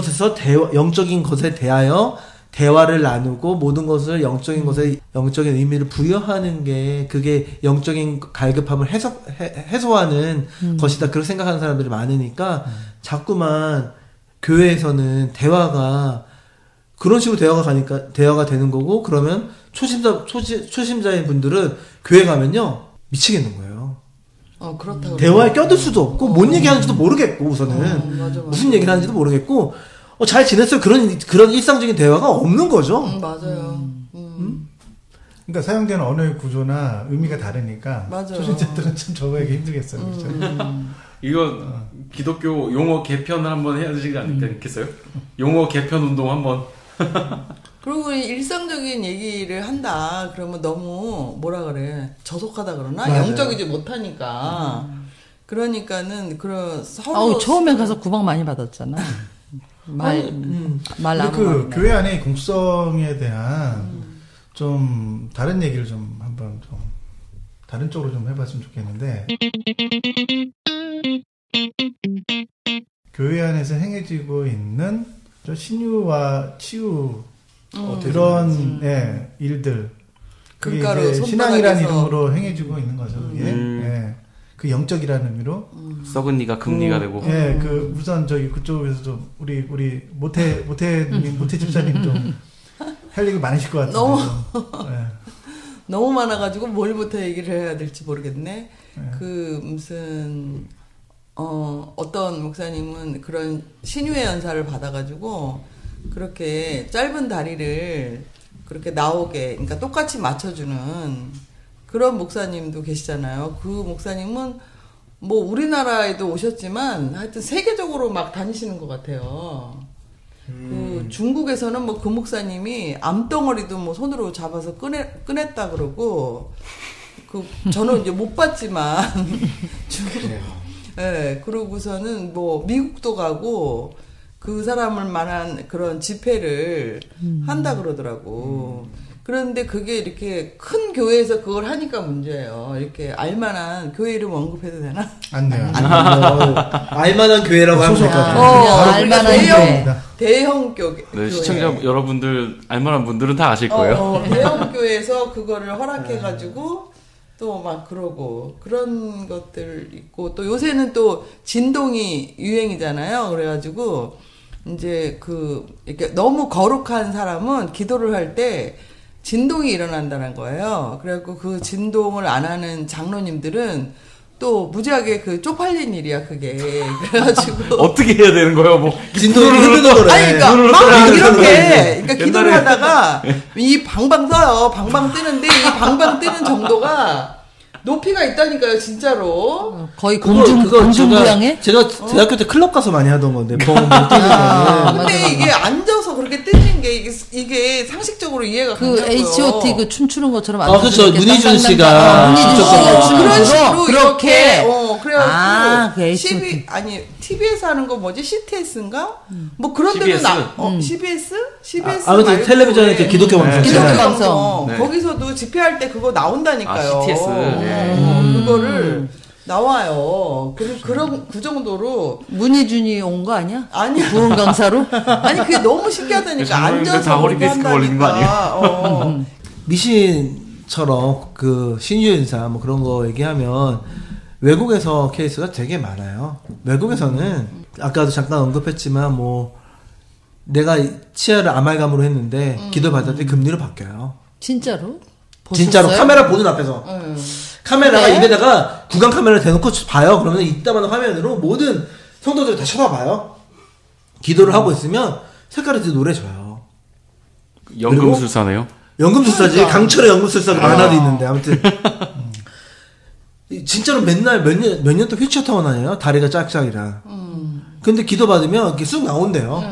것에 대하여 대화를 나누고 모든 것을 영적인 것에 영적인 의미를 부여하는 게 그게 영적인 갈급함을 해소하는 것이다. 그렇게 생각하는 사람들이 많으니까 자꾸만 교회에서는 대화가 그런 식으로 대화가 되는 거고 그러면 초심자인 분들은 교회 가면요 미치겠는 거예요. 그렇다고. 대화에 껴들 수도 없고, 뭔 얘기 하는지도 모르겠고, 우선은. 맞아. 무슨 얘기를 하는지도 모르겠고, 잘 지냈어요? 그런 일상적인 대화가 없는 거죠. 맞아요. 그러니까 사용되는 언어의 구조나 의미가 다르니까. 맞아요. 초신자들은 참 적응하기 힘들겠어요. 그렇죠? 이거 기독교 용어 개편을 한번 해야 되지 않겠어요? 용어 개편 운동 한번. 그리고 일상적인 얘기를 한다. 그러면 너무 뭐라 그래 저속하다 그러나 맞아요. 영적이지 못하니까. 그러니까는 그런 서로 처음에 가서 구박 많이 받았잖아. 말 근데 그 교회 안에 공성에 대한 좀 다른 얘기를 좀 한번 좀 다른 쪽으로 좀 해봤으면 좋겠는데 교회 안에서 행해지고 있는 저 신유와 치유 그런 일들 그게 이제 신앙이라는 이름으로 행해지고 있는 거죠. 그게 예. 그 영적이라는 의미로 썩은 니가 금니가 되고. 예, 그 우선 저기 그쪽에서 좀 우리 모태 집사님 좀 할 얘기 많으실 것 같은데. 너무 많아가지고 뭘부터 얘기를 해야 될지 모르겠네. 그 무슨 어떤 목사님은 그런 신유의 연사를 받아가지고 그렇게 짧은 다리를 그렇게 나오게, 그러니까 똑같이 맞춰주는 그런 목사님도 계시잖아요. 그 목사님은 뭐 우리나라에도 오셨지만 하여튼 세계적으로 막 다니시는 것 같아요. 그 중국에서는 뭐 그 목사님이 암덩어리도 뭐 손으로 잡아서 꺼냈다 그러고 저는 이제 못 봤지만 네, 그러고서는 뭐 미국도 가고 그 사람을 만한 그런 집회를 한다 그러더라고. 그런데 그게 이렇게 큰 교회에서 그걸 하니까 문제예요. 이렇게 알만한 교회 이름 언급해도 되나? 안 돼요. 알만한 교회라고 하면 될 것 같아요. 알만한 대형, 교회. 대형 교회. 네, 시청자 여러분들 알만한 분들은 다 아실 거예요. 대형 교회에서 그거를 허락해가지고 또 막 그러고 그런 것들 있고 또 요새는 또 진동이 유행이잖아요. 그래가지고 이제 이렇게 너무 거룩한 사람은 기도를 할 때 진동이 일어난다는 거예요. 그래갖고 그 진동을 안 하는 장로님들은 또 무지하게 쪽팔린 일이야, 그게. 그래가지고. 어떻게 해야 되는 거예요? 뭐 진동이 흐르는 거래. 아니, 그러니까 막 이렇게, 그러니까 기도를 하다가 이 방방 떠요. 방방 뜨는데 이 방방 뜨는 정도가 높이가 있다니까요, 진짜로. 거의 공중부양에? 제가 대학교 때 클럽 가서 많이 하던 건데, 뛰는 거는. 근데 이게 앉아서 그렇게 뜨는 게 이게 상식적으로 이해가 가냐고요. H.O.T 춤추는 것처럼 그렇죠. 문희준 씨가. 문희준 씨가 그런 식으로 그렇게. 그래가지고 TV에서 하는 거 뭐지? CTS인가? 뭐 그런 데도 CBS? CBS 아무튼 텔레비전에 기독교 방송. 기독교 방송. 네. 거기서도 집회할 때 그거 나온다니까요. CTS. 그거를 나와요. 그 정도로. 문희준이 온 거 아니야? 아니야. 부흥 강사로? 아니, 그게 너무 신기하다니까. 앉아서 다 허리 디스크 걸리는 거 아니야? 미신처럼 신유인사 뭐 그런 거 얘기하면 외국에서 케이스가 되게 많아요. 외국에서는 아까도 잠깐 언급했지만 내가 치아를 아말감으로 했는데 기도 받았더니 금리로 바뀌어요. 진짜로? 진짜로 카메라 보는 앞에서 카메라가 입에다가 구강 카메라를 대놓고 봐요. 그러면 이따만한 화면으로 모든 성도들이 다 쳐다봐요. 기도를 하고 있으면 색깔이 노래져요. 연금술사네요. 연금술사지. 강철의 연금술사가 만화도 있는데 아무튼 진짜로 맨날 몇 년 동안 휠체어 타고 다녀요. 다리가 짝짝이라. 근데 기도 받으면 이렇게 쑥 나온대요.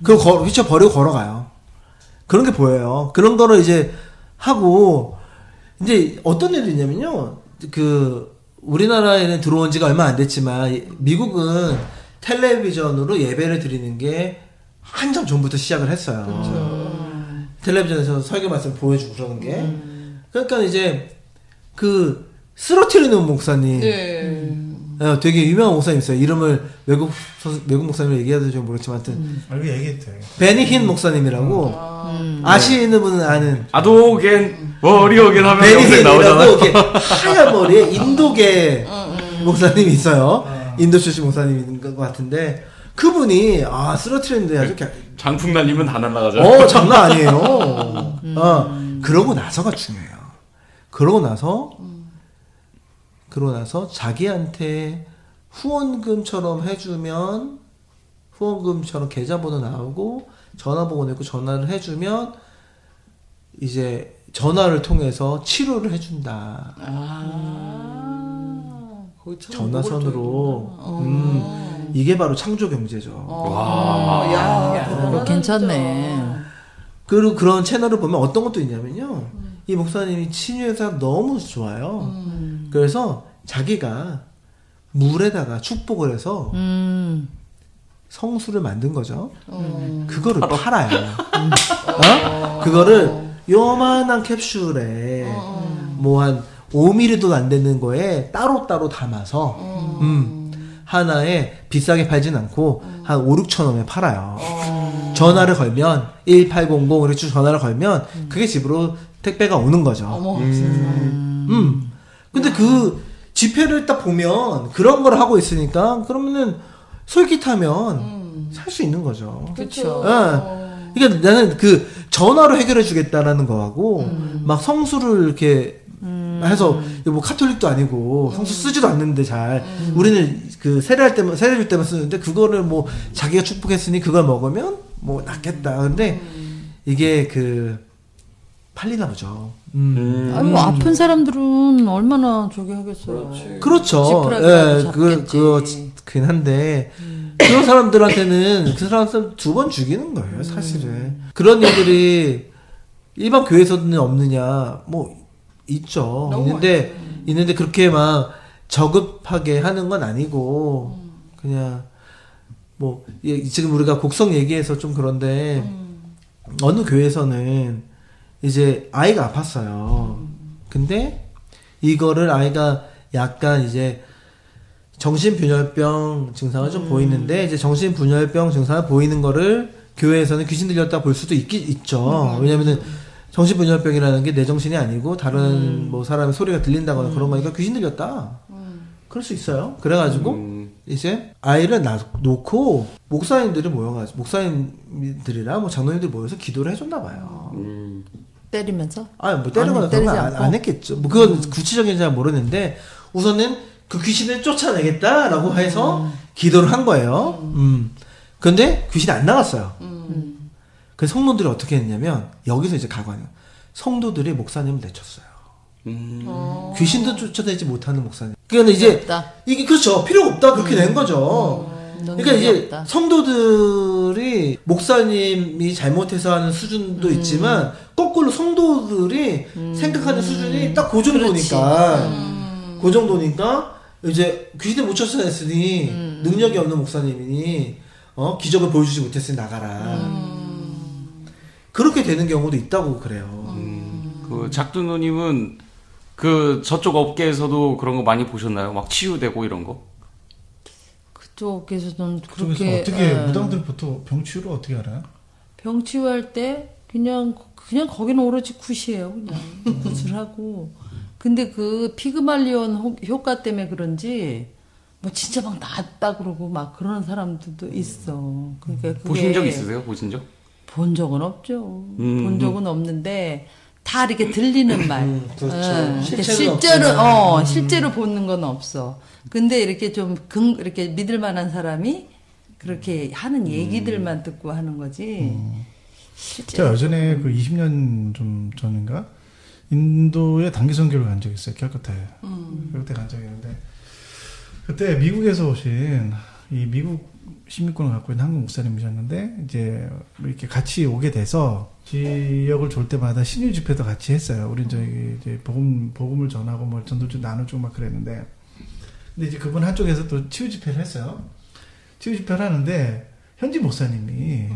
그거 휠체어 버리고 걸어가요. 그런 게 보여요. 그런 거를 이제 하고 이제 어떤 일이 있냐면요. 우리나라에는 들어온 지가 얼마 안 됐지만 미국은 텔레비전으로 예배를 드리는 게 한참 전부터 시작을 했어요. 그렇죠. 텔레비전에서 설교 말씀 보여주고 그러는 게. 그러니까 이제 쓰러트리는 목사님. 되게 유명한 목사님 있어요. 이름을 외국 목사님을 얘기해야 될지 모르겠지만 하여튼. 알고 얘기해도 돼. 베니 힌 목사님이라고. 아시는 분은 아는. 아도겐, 워리어겐 하면 베니 영상 나오잖아요. 힌이라고 하얀 머리에 인도계 목사님이 있어요. 인도 출신 목사님인 것 같은데. 그분이, 쓰러트리는데 아주 장풍 날리면 다 날아가죠. 장난 아니에요. 그러고 나서가 중요해요. 그러고 나서 자기한테 후원금처럼 계좌번호 나오고 전화번호 내고 전화를 해주면 이제 전화를 통해서 치료를 해준다. 전화선으로. 이게 바로 창조 경제죠. 와, 괜찮네. 그리고 그런 채널을 보면 어떤 것도 있냐면요. 이 목사님이 친유회사 너무 좋아요. 그래서 자기가 물에다가 축복을 해서 성수를 만든 거죠. 그거를 팔아요. 그거를 요만한 캡슐에 한 5mm도 안 되는 거에 따로따로 담아서 하나에 비싸게 팔진 않고 한 5-6천 원에 팔아요. 전화를 걸면 1800 이렇게 전화를 걸면 그게 집으로 택배가 오는 거죠. 근데 집회를 딱 보면 그런 걸 하고 있으니까 그러면은 솔깃하면 살 수 있는 거죠. 그렇죠. 그러니까 나는 전화로 해결해 주겠다라는 거하고 막 성수를 이렇게 해서 카톨릭도 아니고 성수 쓰지도 않는데 우리는 세례할 때만 세례 줄 때만 쓰는데 그거를 자기가 축복했으니 그걸 먹으면 낫겠다. 근데 이게 팔리나 보죠. 아픈 사람들은 얼마나 저기 하겠어요. 그렇죠. 그긴 한데 그런 사람들한테는 그 사람 2번 죽이는 거예요, 사실은. 그런 일들이 일반 교회에서는 없느냐? 있죠. 있는데 그렇게 막 저급하게 하는 건 아니고 그냥 지금 우리가 곡성 얘기해서 좀 그런데 어느 교회에서는 이제 아이가 아팠어요. 근데 이거를 아이가 약간 이제 정신분열병 증상을 좀 보이는데 이제 정신분열병 증상을 보이는 거를 교회에서는 귀신 들렸다 볼 수도 있죠. 왜냐면은 정신분열병이라는 게 내 정신이 아니고 다른 뭐 사람의 소리가 들린다거나 그런 거니까 귀신 들렸다. 그럴 수 있어요. 그래가지고 이제 아이를 놓고 목사님들이 모여가지고 목사님들이랑 뭐 장로님들이 모여서 기도를 해줬나 봐요. 때리면서? 뭐 때리거나 그런 거 안 했겠죠. 뭐 그건 구체적인 잘 모르는데 우선은 그 귀신을 쫓아내겠다라고 해서 기도를 한 거예요. 근데 귀신이 안 나갔어요. 그래서 성도들이 어떻게 했냐면 여기서 이제 가관이에요. 성도들이 목사님을 내쳤어요. 귀신도 쫓아내지 못하는 목사님. 그러니까 이제 없다. 이게 그렇죠. 필요가 없다 그렇게 된 거죠. 그러니까 이제 없다. 성도들이 목사님이 잘못해서 하는 수준도 있지만 거꾸로 성도들이 생각하는 수준이 딱 그 정도니까 그 정도니까 이제 귀신을 못 쫓아냈으니 능력이 없는 목사님이니 기적을 보여주지 못했으니 나가라. 그렇게 되는 경우도 있다고 그래요. 그 작두누님은 그 저쪽 업계에서도 그런 거 많이 보셨나요? 막 치유되고 이런 거? 그쪽에서는 그쪽에서 그렇게 어떻게 무당들 보통 병치유를 어떻게 알아요? 병 치유할 때 그냥 거기는 오로지 굿이에요. 그냥 굿을 하고. 근데 그 피그말리온 효과 때문에 그런지 뭐 진짜 막 낫다 그러고 막 그러는 사람들도 있어. 그러니까 그게 보신 적 있으세요? 보신 적? 본 적은 없죠. 본 적은 없는데 다 이렇게 들리는 말. 그렇죠. 실제로 보는 건 없어. 근데 이렇게 좀 이렇게 믿을 만한 사람이 그렇게 하는 얘기들만 듣고 하는 거지. 제가 예전에 그 20년 좀 전인가 인도에 단기 선교를 간 적이 있어요. 캘커타에. 캘커타에 간 적이 있는데 그때 미국에서 오신 이 미국 시민권을 갖고 있는 한국 목사님이셨는데 이제 이렇게 같이 오게 돼서 지역을 돌 때마다 신유 집회도 같이 했어요. 우리 저기 이제 복음을 전하고 뭐 전도주 나눠주고 막 그랬는데 근데 이제 그분 한쪽에서 또 치유 집회를 했어요. 치유 집회를 하는데 현지 목사님이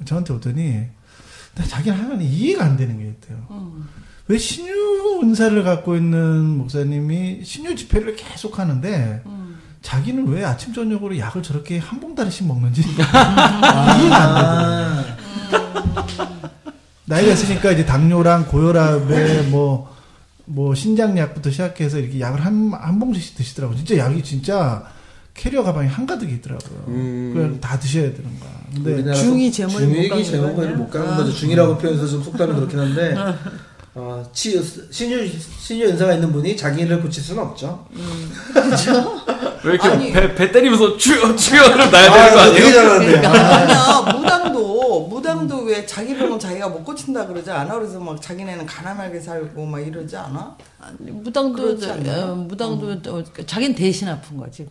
저한테 오더니 자기는 하나는 이해가 안 되는 게 있대요. 왜 신유 은사를 갖고 있는 목사님이 신유 집회를 계속 하는데 자기는 왜 아침 저녁으로 약을 저렇게 한 봉다리씩 먹는지 이해가 안 되더라고요. 나이가 있으니까 이제 당뇨랑 고혈압에 뭐 신장약부터 시작해서 이렇게 약을 한 봉지씩 드시더라고요. 진짜 약이 진짜 캐리어 가방에 한가득이 있더라고요. 그걸 다 드셔야 되는 거야. 근데 중이 제목을 못 가는 거죠. 중이라고 표현해서 좀 속담이 그렇긴 한데 신유 은사가 있는 분이 자기를 고칠 수는 없죠. 그렇죠? 왜 이렇게 배 때리면서 추여를 놔야 되는 거 아니에요? 되게 잘하는데. 아니야, 무당도 왜 자기 병은 자기가 못 고친다 그러지 않아? 그래서 막 자기네는 가난하게 살고 막 이러지 않아? 무당도 자기는 대신 아픈 거지.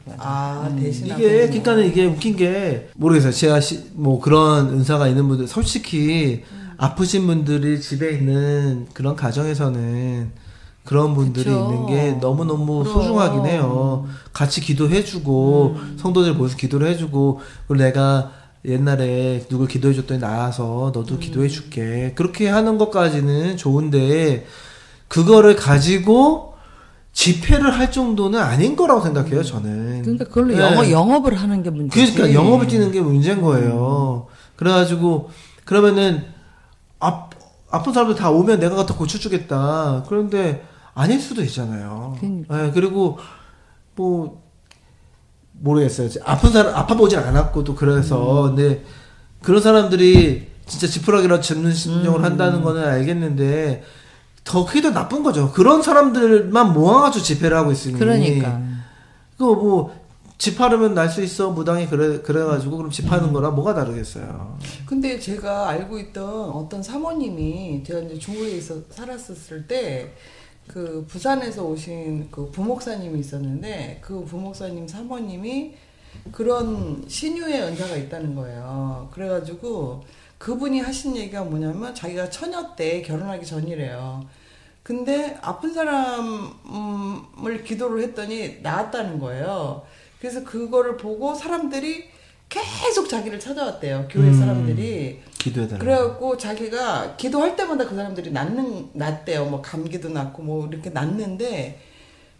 대신 이게 그러니까는 이게 웃긴 게 모르겠어요. 제가 뭐 그런 은사가 있는 분들 솔직히 아프신 분들이 집에 있는 그런 가정에서는 그런 분들이 그쵸. 있는 게 너무너무 소중하긴 해요. 같이 기도해주고 성도들 모여서 기도를 해주고 그리고 내가 옛날에 누굴 기도해줬더니 나와서 너도 기도해줄게 그렇게 하는 것까지는 좋은데 그거를 가지고 집회를 할 정도는 아닌 거라고 생각해요. 저는. 그러니까 그걸로 영업을 하는 게 문제지. 그러니까 영업을 뛰는 게 문제인 거예요. 그래가지고 그러면은 아픈 사람들 다 오면 내가 갖다 고쳐주겠다. 그런데 아닐 수도 있잖아요. 그러니까. 네, 그리고 뭐 모르겠어요. 아픈 사람 아파보질 않았고도 그래서 근데 그런 사람들이 진짜 지푸라기라도 잡는 심정을 한다는 거는 알겠는데 그게 더 나쁜 거죠. 그런 사람들만 모아가지고 집회를 하고 있으니. 그러니까. 그거 뭐 집하려면 날 수 있어 무당이 그래가지고 그럼 집하는 거랑 뭐가 다르겠어요. 근데 제가 알고 있던 어떤 사모님이 제가 이제 중국에 살았을 때 그 부산에서 오신 그 부목사님이 있었는데 그 부목사님 사모님이 그런 신유의 은사가 있다는 거예요. 그래가지고 그분이 하신 얘기가 뭐냐면 자기가 처녀 때 결혼하기 전이래요. 근데 아픈 사람을 기도를 했더니 나았다는 거예요. 그래서 그거를 보고 사람들이 계속 자기를 찾아왔대요. 교회 사람들이. 기도해달라. 그래갖고 자기가 기도할 때마다 그 사람들이 낫대요. 뭐 감기도 낫고 뭐 이렇게 낫는데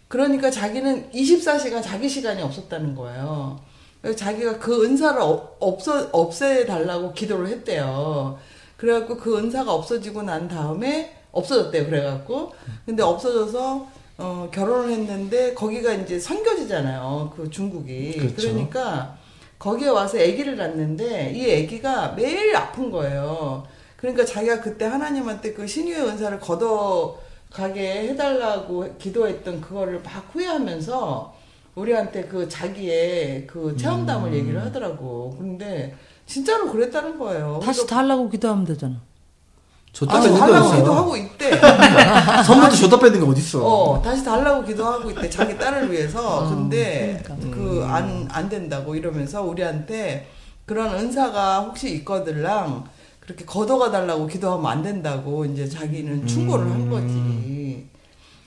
그러니까 자기는 24시간 자기 시간이 없었다는 거예요. 그래서 자기가 그 은사를 없애달라고 기도를 했대요. 그래갖고 그 은사가 없어지고 난 다음에 없어졌대요. 그래갖고 근데 없어져서 결혼을 했는데 거기가 이제 선교지잖아요. 그 중국이. 그렇죠. 그러니까 거기에 와서 아기를 낳는데 이 아기가 매일 아픈 거예요. 그러니까 자기가 그때 하나님한테 그 신유의 은사를 걷어가게 해달라고 기도했던 그거를 막 후회하면서 우리한테 그 자기의 그 체험담을 얘기를 하더라고. 근데 진짜로 그랬다는 거예요. 다시 달라고 기도하면 되잖아. 줬다 뺏는 거 달라고 있어. 기도하고 있대. 선물도 줬다 뺏는 거 어딨어. 다시 달라고 기도하고 있대. 자기 딸을 위해서. 근데 그러니까. 안 된다고 이러면서 우리한테 그런 은사가 혹시 있거들랑 그렇게 걷어가 달라고 기도하면 안 된다고 이제 자기는 충고를 한 거지.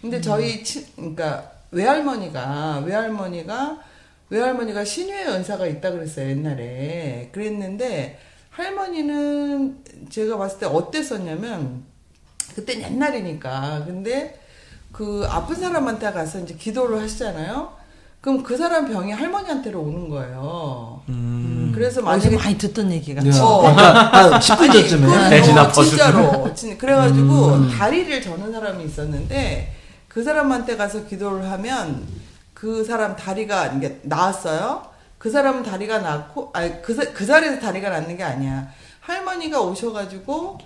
근데 저희 그러니까 외할머니가 신유의 은사가 있다 그랬어요. 옛날에. 그랬는데 할머니는 제가 봤을 때 어땠었냐면 그땐 옛날이니까 근데 그 아픈 사람한테 가서 이제 기도를 하시잖아요. 그럼 그 사람 병이 할머니한테로 오는 거예요. 그래서 어디서 만약에 많이 듣던 얘기가. 그러니까 한 10분 전쯤에. 대신 아파주는. 진짜로. 그래가지고 다리를 저는 사람이 있었는데 그 사람한테 가서 기도를 하면 그 사람 다리가 이게 나았어요. 그 사람은 다리가 낫고, 그 자리에서 다리가 낫는 게 아니야. 할머니가 오셔가지고,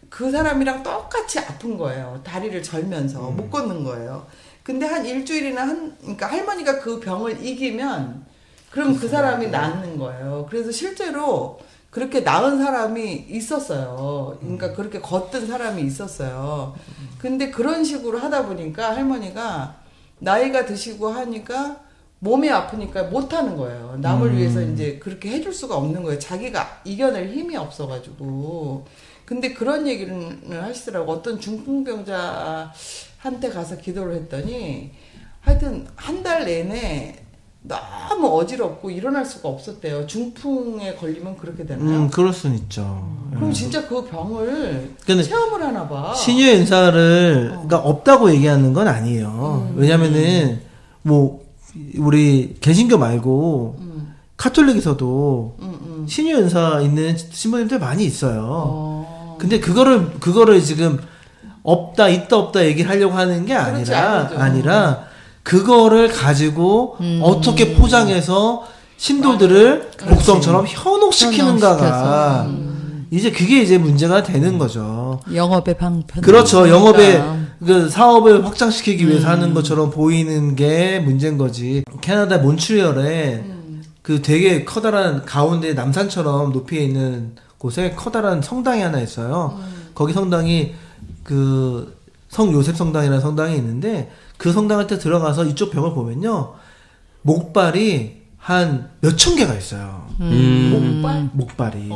그 사람이랑 똑같이 아픈 거예요. 다리를 절면서. 못 걷는 거예요. 근데 한 일주일이나 그러니까 할머니가 그 병을 이기면, 그럼 그 사람이 낫는 거예요. 그래서 실제로 그렇게 나은 사람이 있었어요. 그러니까 그렇게 걷던 사람이 있었어요. 근데 그런 식으로 하다 보니까 할머니가 나이가 드시고 하니까 몸이 아프니까 못하는 거예요. 남을 위해서 이제 그렇게 해줄 수가 없는 거예요. 자기가 이겨낼 힘이 없어가지고. 근데 그런 얘기를 하시더라고. 어떤 중풍병자한테 가서 기도를 했더니 하여튼 한 달 내내 너무 어지럽고 일어날 수가 없었대요. 중풍에 걸리면 그렇게 되나요? 그럴 수는 있죠. 그럼 진짜 그 병을 근데 체험을 하나 봐. 신유의 은사를 그러니까 없다고 얘기하는 건 아니에요. 왜냐면은 뭐 우리 개신교 말고 카톨릭에서도 신유의 은사 있는 신부님들 많이 있어요. 근데 그거를 지금 있다 없다 얘기를 하려고 하는 게 아니라 그거를 가지고 어떻게 포장해서 신도들을 곡성처럼 현혹시키는가가 이제 그게 이제 문제가 되는 거죠. 영업의 방편. 그렇죠. 영업의 그 사업을 확장시키기 위해서 하는 것처럼 보이는 게 문제인 거지. 캐나다 몬트리올에 그 되게 커다란 가운데 남산처럼 높이에 있는 곳에 커다란 성당이 하나 있어요. 거기 성당이 그 성 요셉 성당이라는 성당이 있는데 그 성당한테 들어가서 이쪽 벽을 보면요. 목발이 한 몇천 개가 있어요. 목발이.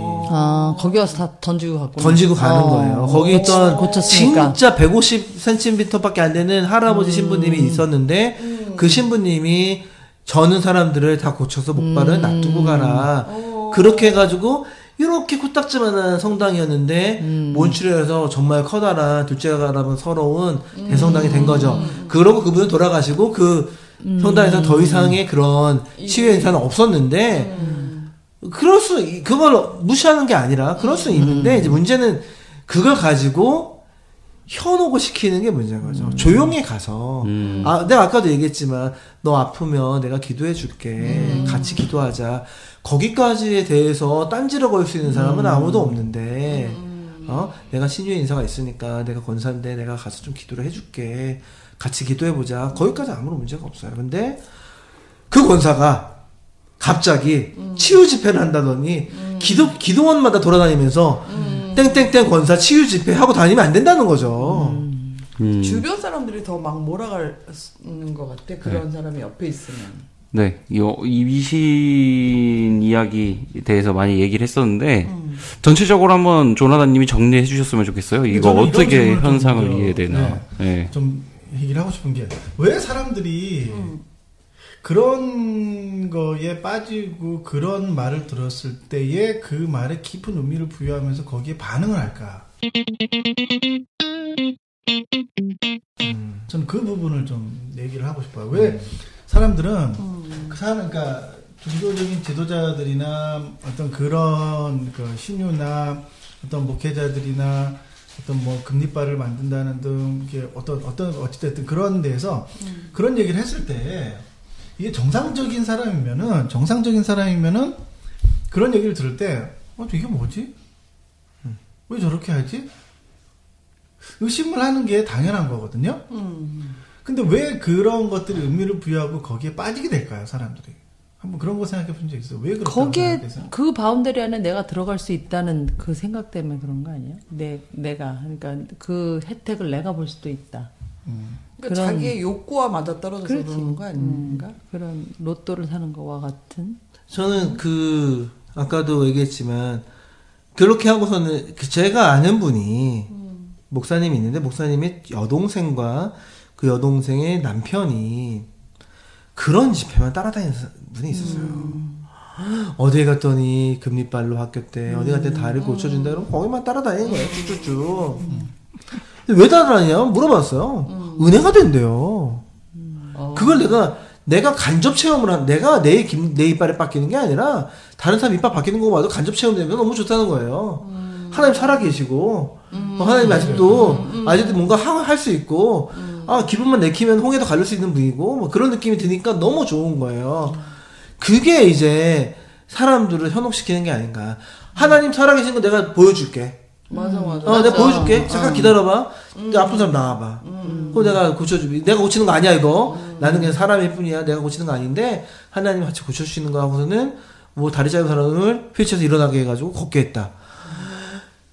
거기 와서 다 던지고 갔구나. 던지고 가는 거예요. 거기 있던 고쳤으니까. 진짜 150cm밖에 안 되는 할아버지 신부님이 있었는데 그 신부님이 저는 사람들을 다 고쳐서 목발을 놔두고 가라. 그렇게 해가지고 이렇게 코딱지만한 성당이었는데 몬트리올에서 정말 커다란 둘째가라면 서러운 대성당이 된 거죠. 그러고 그분은 돌아가시고 그 성당에서 더 이상의 그런 치유의 인사는 없었는데 그걸 무시하는 게 아니라 그럴 수 있는데 이제 문제는 그걸 가지고 현혹을 시키는 게 문제인 거죠. 조용히 가서 내가 아까도 얘기했지만 너 아프면 내가 기도해 줄게. 같이 기도하자. 거기까지에 대해서 딴지를 걸 수 있는 사람은 아무도 없는데 내가 신유의 인사가 있으니까 내가 권사인데 내가 가서 좀 기도를 해줄게. 같이 기도해보자. 거기까지 아무런 문제가 없어요. 근데 그 권사가 갑자기 치유 집회를 한다더니 기도원마다 돌아다니면서 땡땡땡 권사 치유 집회 하고 다니면 안 된다는 거죠. 주변 사람들이 더 막 몰아가는 것 같아. 그런 사람이 옆에 있으면. 네, 이 미신 이야기에 대해서 많이 얘기를 했었는데 전체적으로 한번 조나단님이 정리해 주셨으면 좋겠어요. 이거 어떻게 현상을 이해되나. 좀 얘기를 하고 싶은 게 왜 사람들이 그런 거에 빠지고 그런 말을 들었을 때에 그 말에 깊은 의미를 부여하면서 거기에 반응을 할까? 저는 그 부분을 좀 얘기를 하고 싶어요. 왜 사람들은 그러니까 종교적인 지도자들이나 어떤 그런 그 신유나 어떤 목회자들이나 어떤 뭐 금리바를 만든다는 등 이게 어떤 어찌됐든 그런 데에서 그런 얘기를 했을 때 이게 정상적인 사람이면은 그런 얘기를 들을 때 이게 뭐지? 왜 저렇게 하지? 의심을 하는 게 당연한 거거든요. 근데 왜 그런 것들이 의미를 부여하고 거기에 빠지게 될까요, 사람들이? 한번 그런 거 생각해 본 적 있어요? 왜 그렇다고 거기에 생각해서? 그 바운더리 안에 내가 들어갈 수 있다는 그 생각 때문에 그런 거 아니에요? 내가 그러니까 그 혜택을 내가 볼 수도 있다. 그러니까 자기의 욕구와 맞아 떨어져서 그렇지. 그러는 거 아닌가? 그런 로또를 사는 거와 같은. 저는 아까도 얘기했지만 그렇게 하고서는 제가 아는 분이 목사님이 있는데 목사님의 여동생과 그 여동생의 남편이 그런 집회만 따라다니는 분이 있었어요. 어디에 갔더니 금리빨로 바뀌었대. 어디 갔더니 다리를 고쳐준다. 그러면 거기만 따라다니는 거예요. 쭉쭉쭉. 근데 왜 따라다니냐? 물어봤어요. 은혜가 된대요. 그걸 내가 간접 체험을 내가 내 이빨에 바뀌는 게 아니라 다른 사람 이빨 바뀌는 거 봐도 간접 체험되면 너무 좋다는 거예요. 하나님 살아계시고 하나님 아직도 뭔가 할 수 있고 기분만 내키면 홍해도 가릴 수 있는 분이고 뭐 그런 느낌이 드니까 너무 좋은 거예요. 그게 이제 사람들을 현혹시키는 게 아닌가. 하나님 살아계신 거 내가 보여줄게. 맞아. 내가 보여줄게. 잠깐 기다려봐. 아픈 사람 나와봐. 그거 내가 고쳐줄게. 내가 고치는 거 아니야 이거. 나는 그냥 사람일 뿐이야. 내가 고치는 거 아닌데 하나님 같이 고쳐주시는 거 하고서는 뭐 다리 짧은 사람을 휠체어에서 일어나게 해가지고 걷게 했다.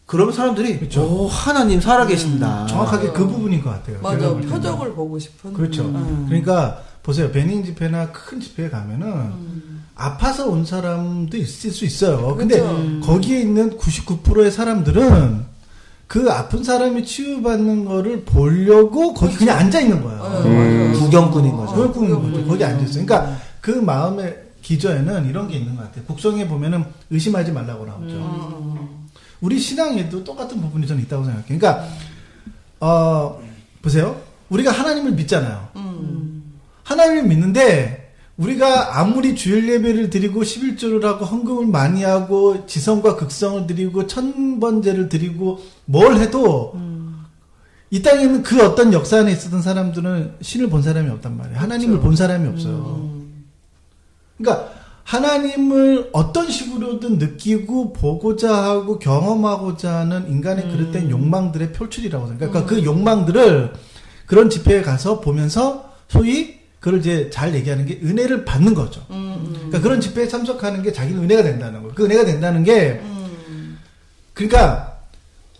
그러면 사람들이 그렇죠. 하나님 살아계신다. 정확하게 그 부분인 것 같아요. 맞아. 표적을 보고 싶은. 그렇죠. 그러니까 보세요. 베닝 집회나 큰 집회에 가면은 아파서 온 사람도 있을 수 있어요. 근데 거기에 있는 99%의 사람들은 그 아픈 사람이 치유받는 거를 보려고 거기 그냥 앉아 있는 거예요. 구경꾼인 거죠. 구경꾼인 거죠. 거기 앉아 있어요. 그러니까 그 마음의 기저에는 이런 게 있는 것 같아요. 곡성에 보면은 의심하지 말라고 나오죠. 우리 신앙에도 똑같은 부분이 저는 있다고 생각해요. 그러니까 보세요. 우리가 하나님을 믿잖아요. 하나님을 믿는데 우리가 아무리 주일 예배를 드리고 11조를 하고 헌금을 많이 하고 지성과 극성을 드리고 천번제를 드리고 뭘 해도 이 땅에는 그 어떤 역사 안에 있었던 사람들은 신을 본 사람이 없단 말이에요. 하나님을 본 사람이 없어요. 그러니까 하나님을 어떤 식으로든 느끼고 보고자 하고 경험하고자 하는 인간의 그릇된 욕망들의 표출이라고 생각해요. 그러니까 그 욕망들을 그런 집회에 가서 보면서 소위 그걸 이제 잘 얘기하는 게 은혜를 받는 거죠. 그러니까 그런 집회에 참석하는 게 자기는 은혜가 된다는 거예요. 그 은혜가 된다는 게 그러니까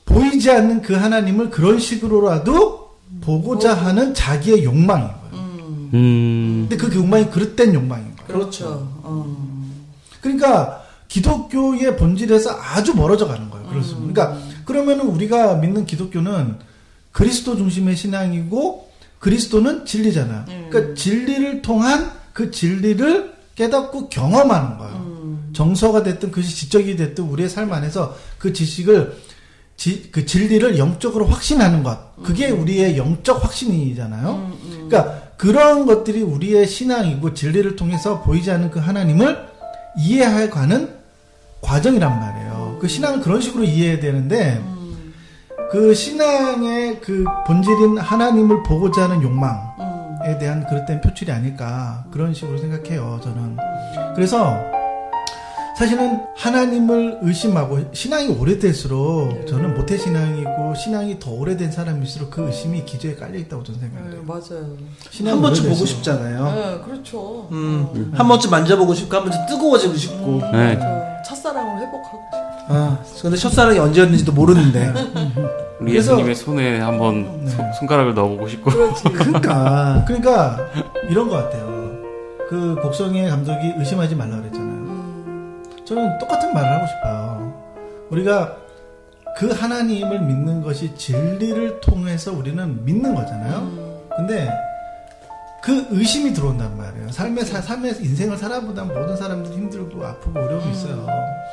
보이지 않는 그 하나님을 그런 식으로라도 보고자 하는 자기의 욕망인 거예요. 근데 그 욕망이 그릇된 욕망인 거예요. 그렇죠. 그러니까 기독교의 본질에서 아주 멀어져 가는 거예요. 그렇습니다. 그러니까 그러면은 우리가 믿는 기독교는 그리스도 중심의 신앙이고 그리스도는 진리잖아요. 그러니까 진리를 통한 그 진리를 깨닫고 경험하는 거예요. 정서가 됐든 그것이 지적이 됐든 우리의 삶 안에서 그 지식을 그 진리를 영적으로 확신하는 것. 그게 우리의 영적 확신이잖아요. 그러니까 그런 것들이 우리의 신앙이고 진리를 통해서 보이지 않는 그 하나님을 이해해가는 과정이란 말이에요. 그 신앙을 그런 식으로 이해해야 되는데 그 신앙의 그 본질인 하나님을 보고자 하는 욕망에 대한 그릇된 표출이 아닐까 그런 식으로 생각해요. 저는. 그래서 사실은 하나님을 의심하고 신앙이 오래될수록 저는 모태신앙이고 신앙이 더 오래된 사람일수록 그 의심이 기저에 깔려있다고 저는 생각해요. 맞아요. 한 번쯤 보고 싶잖아요. 네, 그렇죠. 한 번쯤 만져보고 싶고 한 번쯤 뜨거워지고 싶고. 네. 첫사랑을 회복하고 싶고. 근데 첫사랑이 언제였는지도 모르는데. 우리 예수님의 손에 한번 손가락을 넣어보고 싶고. 그러니까 이런 것 같아요. 그 곡성의 감독이 의심하지 말라 그랬잖아요. 저는 똑같은 말을 하고 싶어요. 우리가 그 하나님을 믿는 것이 진리를 통해서 우리는 믿는 거잖아요. 근데 그 의심이 들어온단 말이에요. 삶의 인생을 살아보다 모든 사람들이 힘들고 아프고 어려움이 있어요.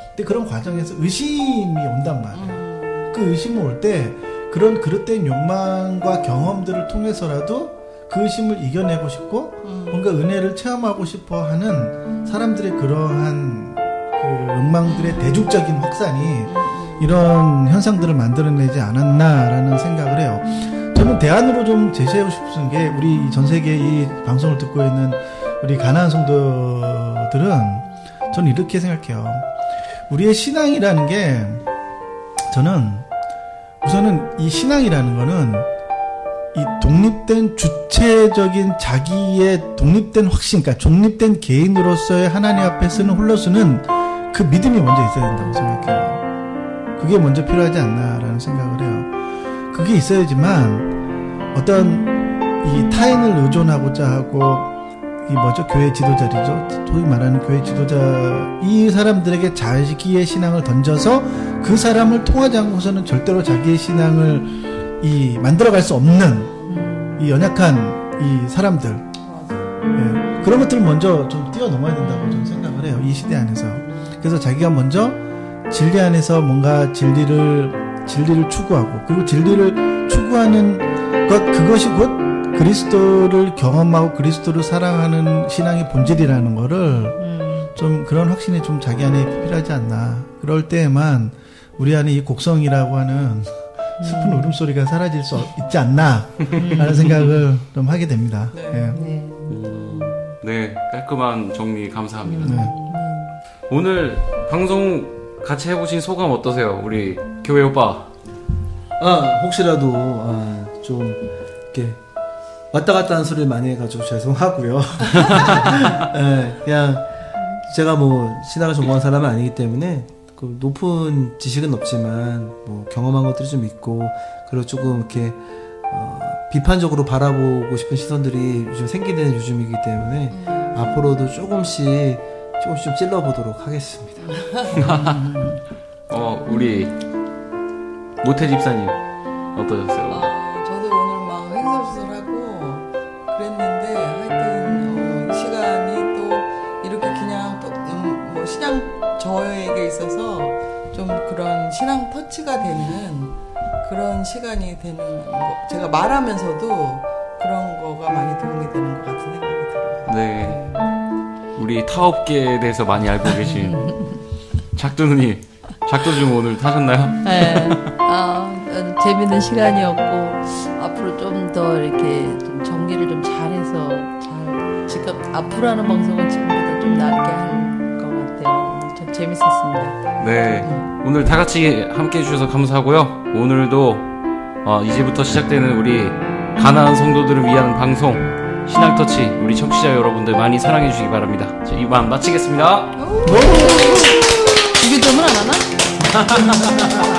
근데 그런 과정에서 의심이 온단 말이에요. 그 의심이 올 때 그런 그릇된 욕망과 경험들을 통해서라도 그 의심을 이겨내고 싶고 뭔가 은혜를 체험하고 싶어 하는 사람들의 그러한 그 욕망들의 대중적인 확산이 이런 현상들을 만들어내지 않았나라는 생각을 해요. 저는 대안으로 좀 제시하고 싶은 게 우리 전 세계 이 방송을 듣고 있는 우리 가나안 성도들은 저는 이렇게 생각해요. 우리의 신앙이라는 게 저는 우선은 이 신앙이라는 거는 이 독립된 주체적인 자기의 독립된 확신, 그러니까 독립된 개인으로서의 하나님 앞에 쓰는 홀로서는 그 믿음이 먼저 있어야 된다고 생각해요. 그게 먼저 필요하지 않나라는 생각을 해요. 그게 있어야지만 어떤 이 타인을 의존하고자 하고 이 뭐죠? 교회 지도자리죠. 소위 말하는 교회 지도자 이 사람들에게 자기의 신앙을 던져서 그 사람을 통하지 않고서는 절대로 자기의 신앙을 이 만들어갈 수 없는 이 연약한 이 사람들 예, 그런 것들을 먼저 좀 뛰어넘어야 된다고 저는 생각을 해요. 이 시대 안에서. 그래서 자기가 먼저 진리 안에서 뭔가 진리를 추구하고 그리고 진리를 추구하는 것 그것이 곧 그리스도를 경험하고 그리스도를 사랑하는 신앙의 본질이라는 거를 좀 그런 확신이 좀 자기 안에 필요하지 않나. 그럴 때에만 우리 안에 이 곡성이라고 하는 슬픈 울음소리가 사라질 수 있지 않나 라는 생각을 좀 하게 됩니다. 네. 예. 네, 깔끔한 정리 감사합니다. 네. 오늘 방송 같이 해보신 소감 어떠세요? 우리 교회 오빠. 혹시라도 좀 이렇게 왔다 갔다 하는 소리를 많이 해가지고 죄송하고요. 네, 그냥 제가 뭐 신학을 전공한 사람은 아니기 때문에 그 높은 지식은 없지만 뭐 경험한 것들이 좀 있고 그리고 조금 이렇게 비판적으로 바라보고 싶은 시선들이 요즘 생기는 요즘이기 때문에 앞으로도 조금씩 좀 찔러보도록 하겠습니다. 우리 모태 집사님 어떠셨어요? 저도 오늘 막 횡설수설하고 그랬는데 하여튼 이 시간이 또 이렇게 그냥 또 뭐 신앙 저에게 있어서 좀 그런 신앙 터치가 되는 그런 시간이 되는 뭐 제가 말하면서도 그런 거가 많이 도움이 되는 것 같은 생각이 들어요. 네. 우리 타업계에 대해서 많이 알고 계신 작두 누님, 작두 좀 오늘 타셨나요? 네. 재밌는 시간이었고 앞으로 좀 더 이렇게 좀 정리를 좀 잘해서 지금 앞으로 하는 방송은 지금보다 좀 낫게 할 것 같아요. 좀 재밌었습니다. 네. 오늘 다 같이 함께 해주셔서 감사하고요. 오늘도 이제부터 시작되는 우리 가나안 성도들을 위한 방송 신앙터치 우리 청취자 여러분들 많이 사랑해 주시기 바랍니다. 자, 이만 마치겠습니다. 이게 너무 안 하나?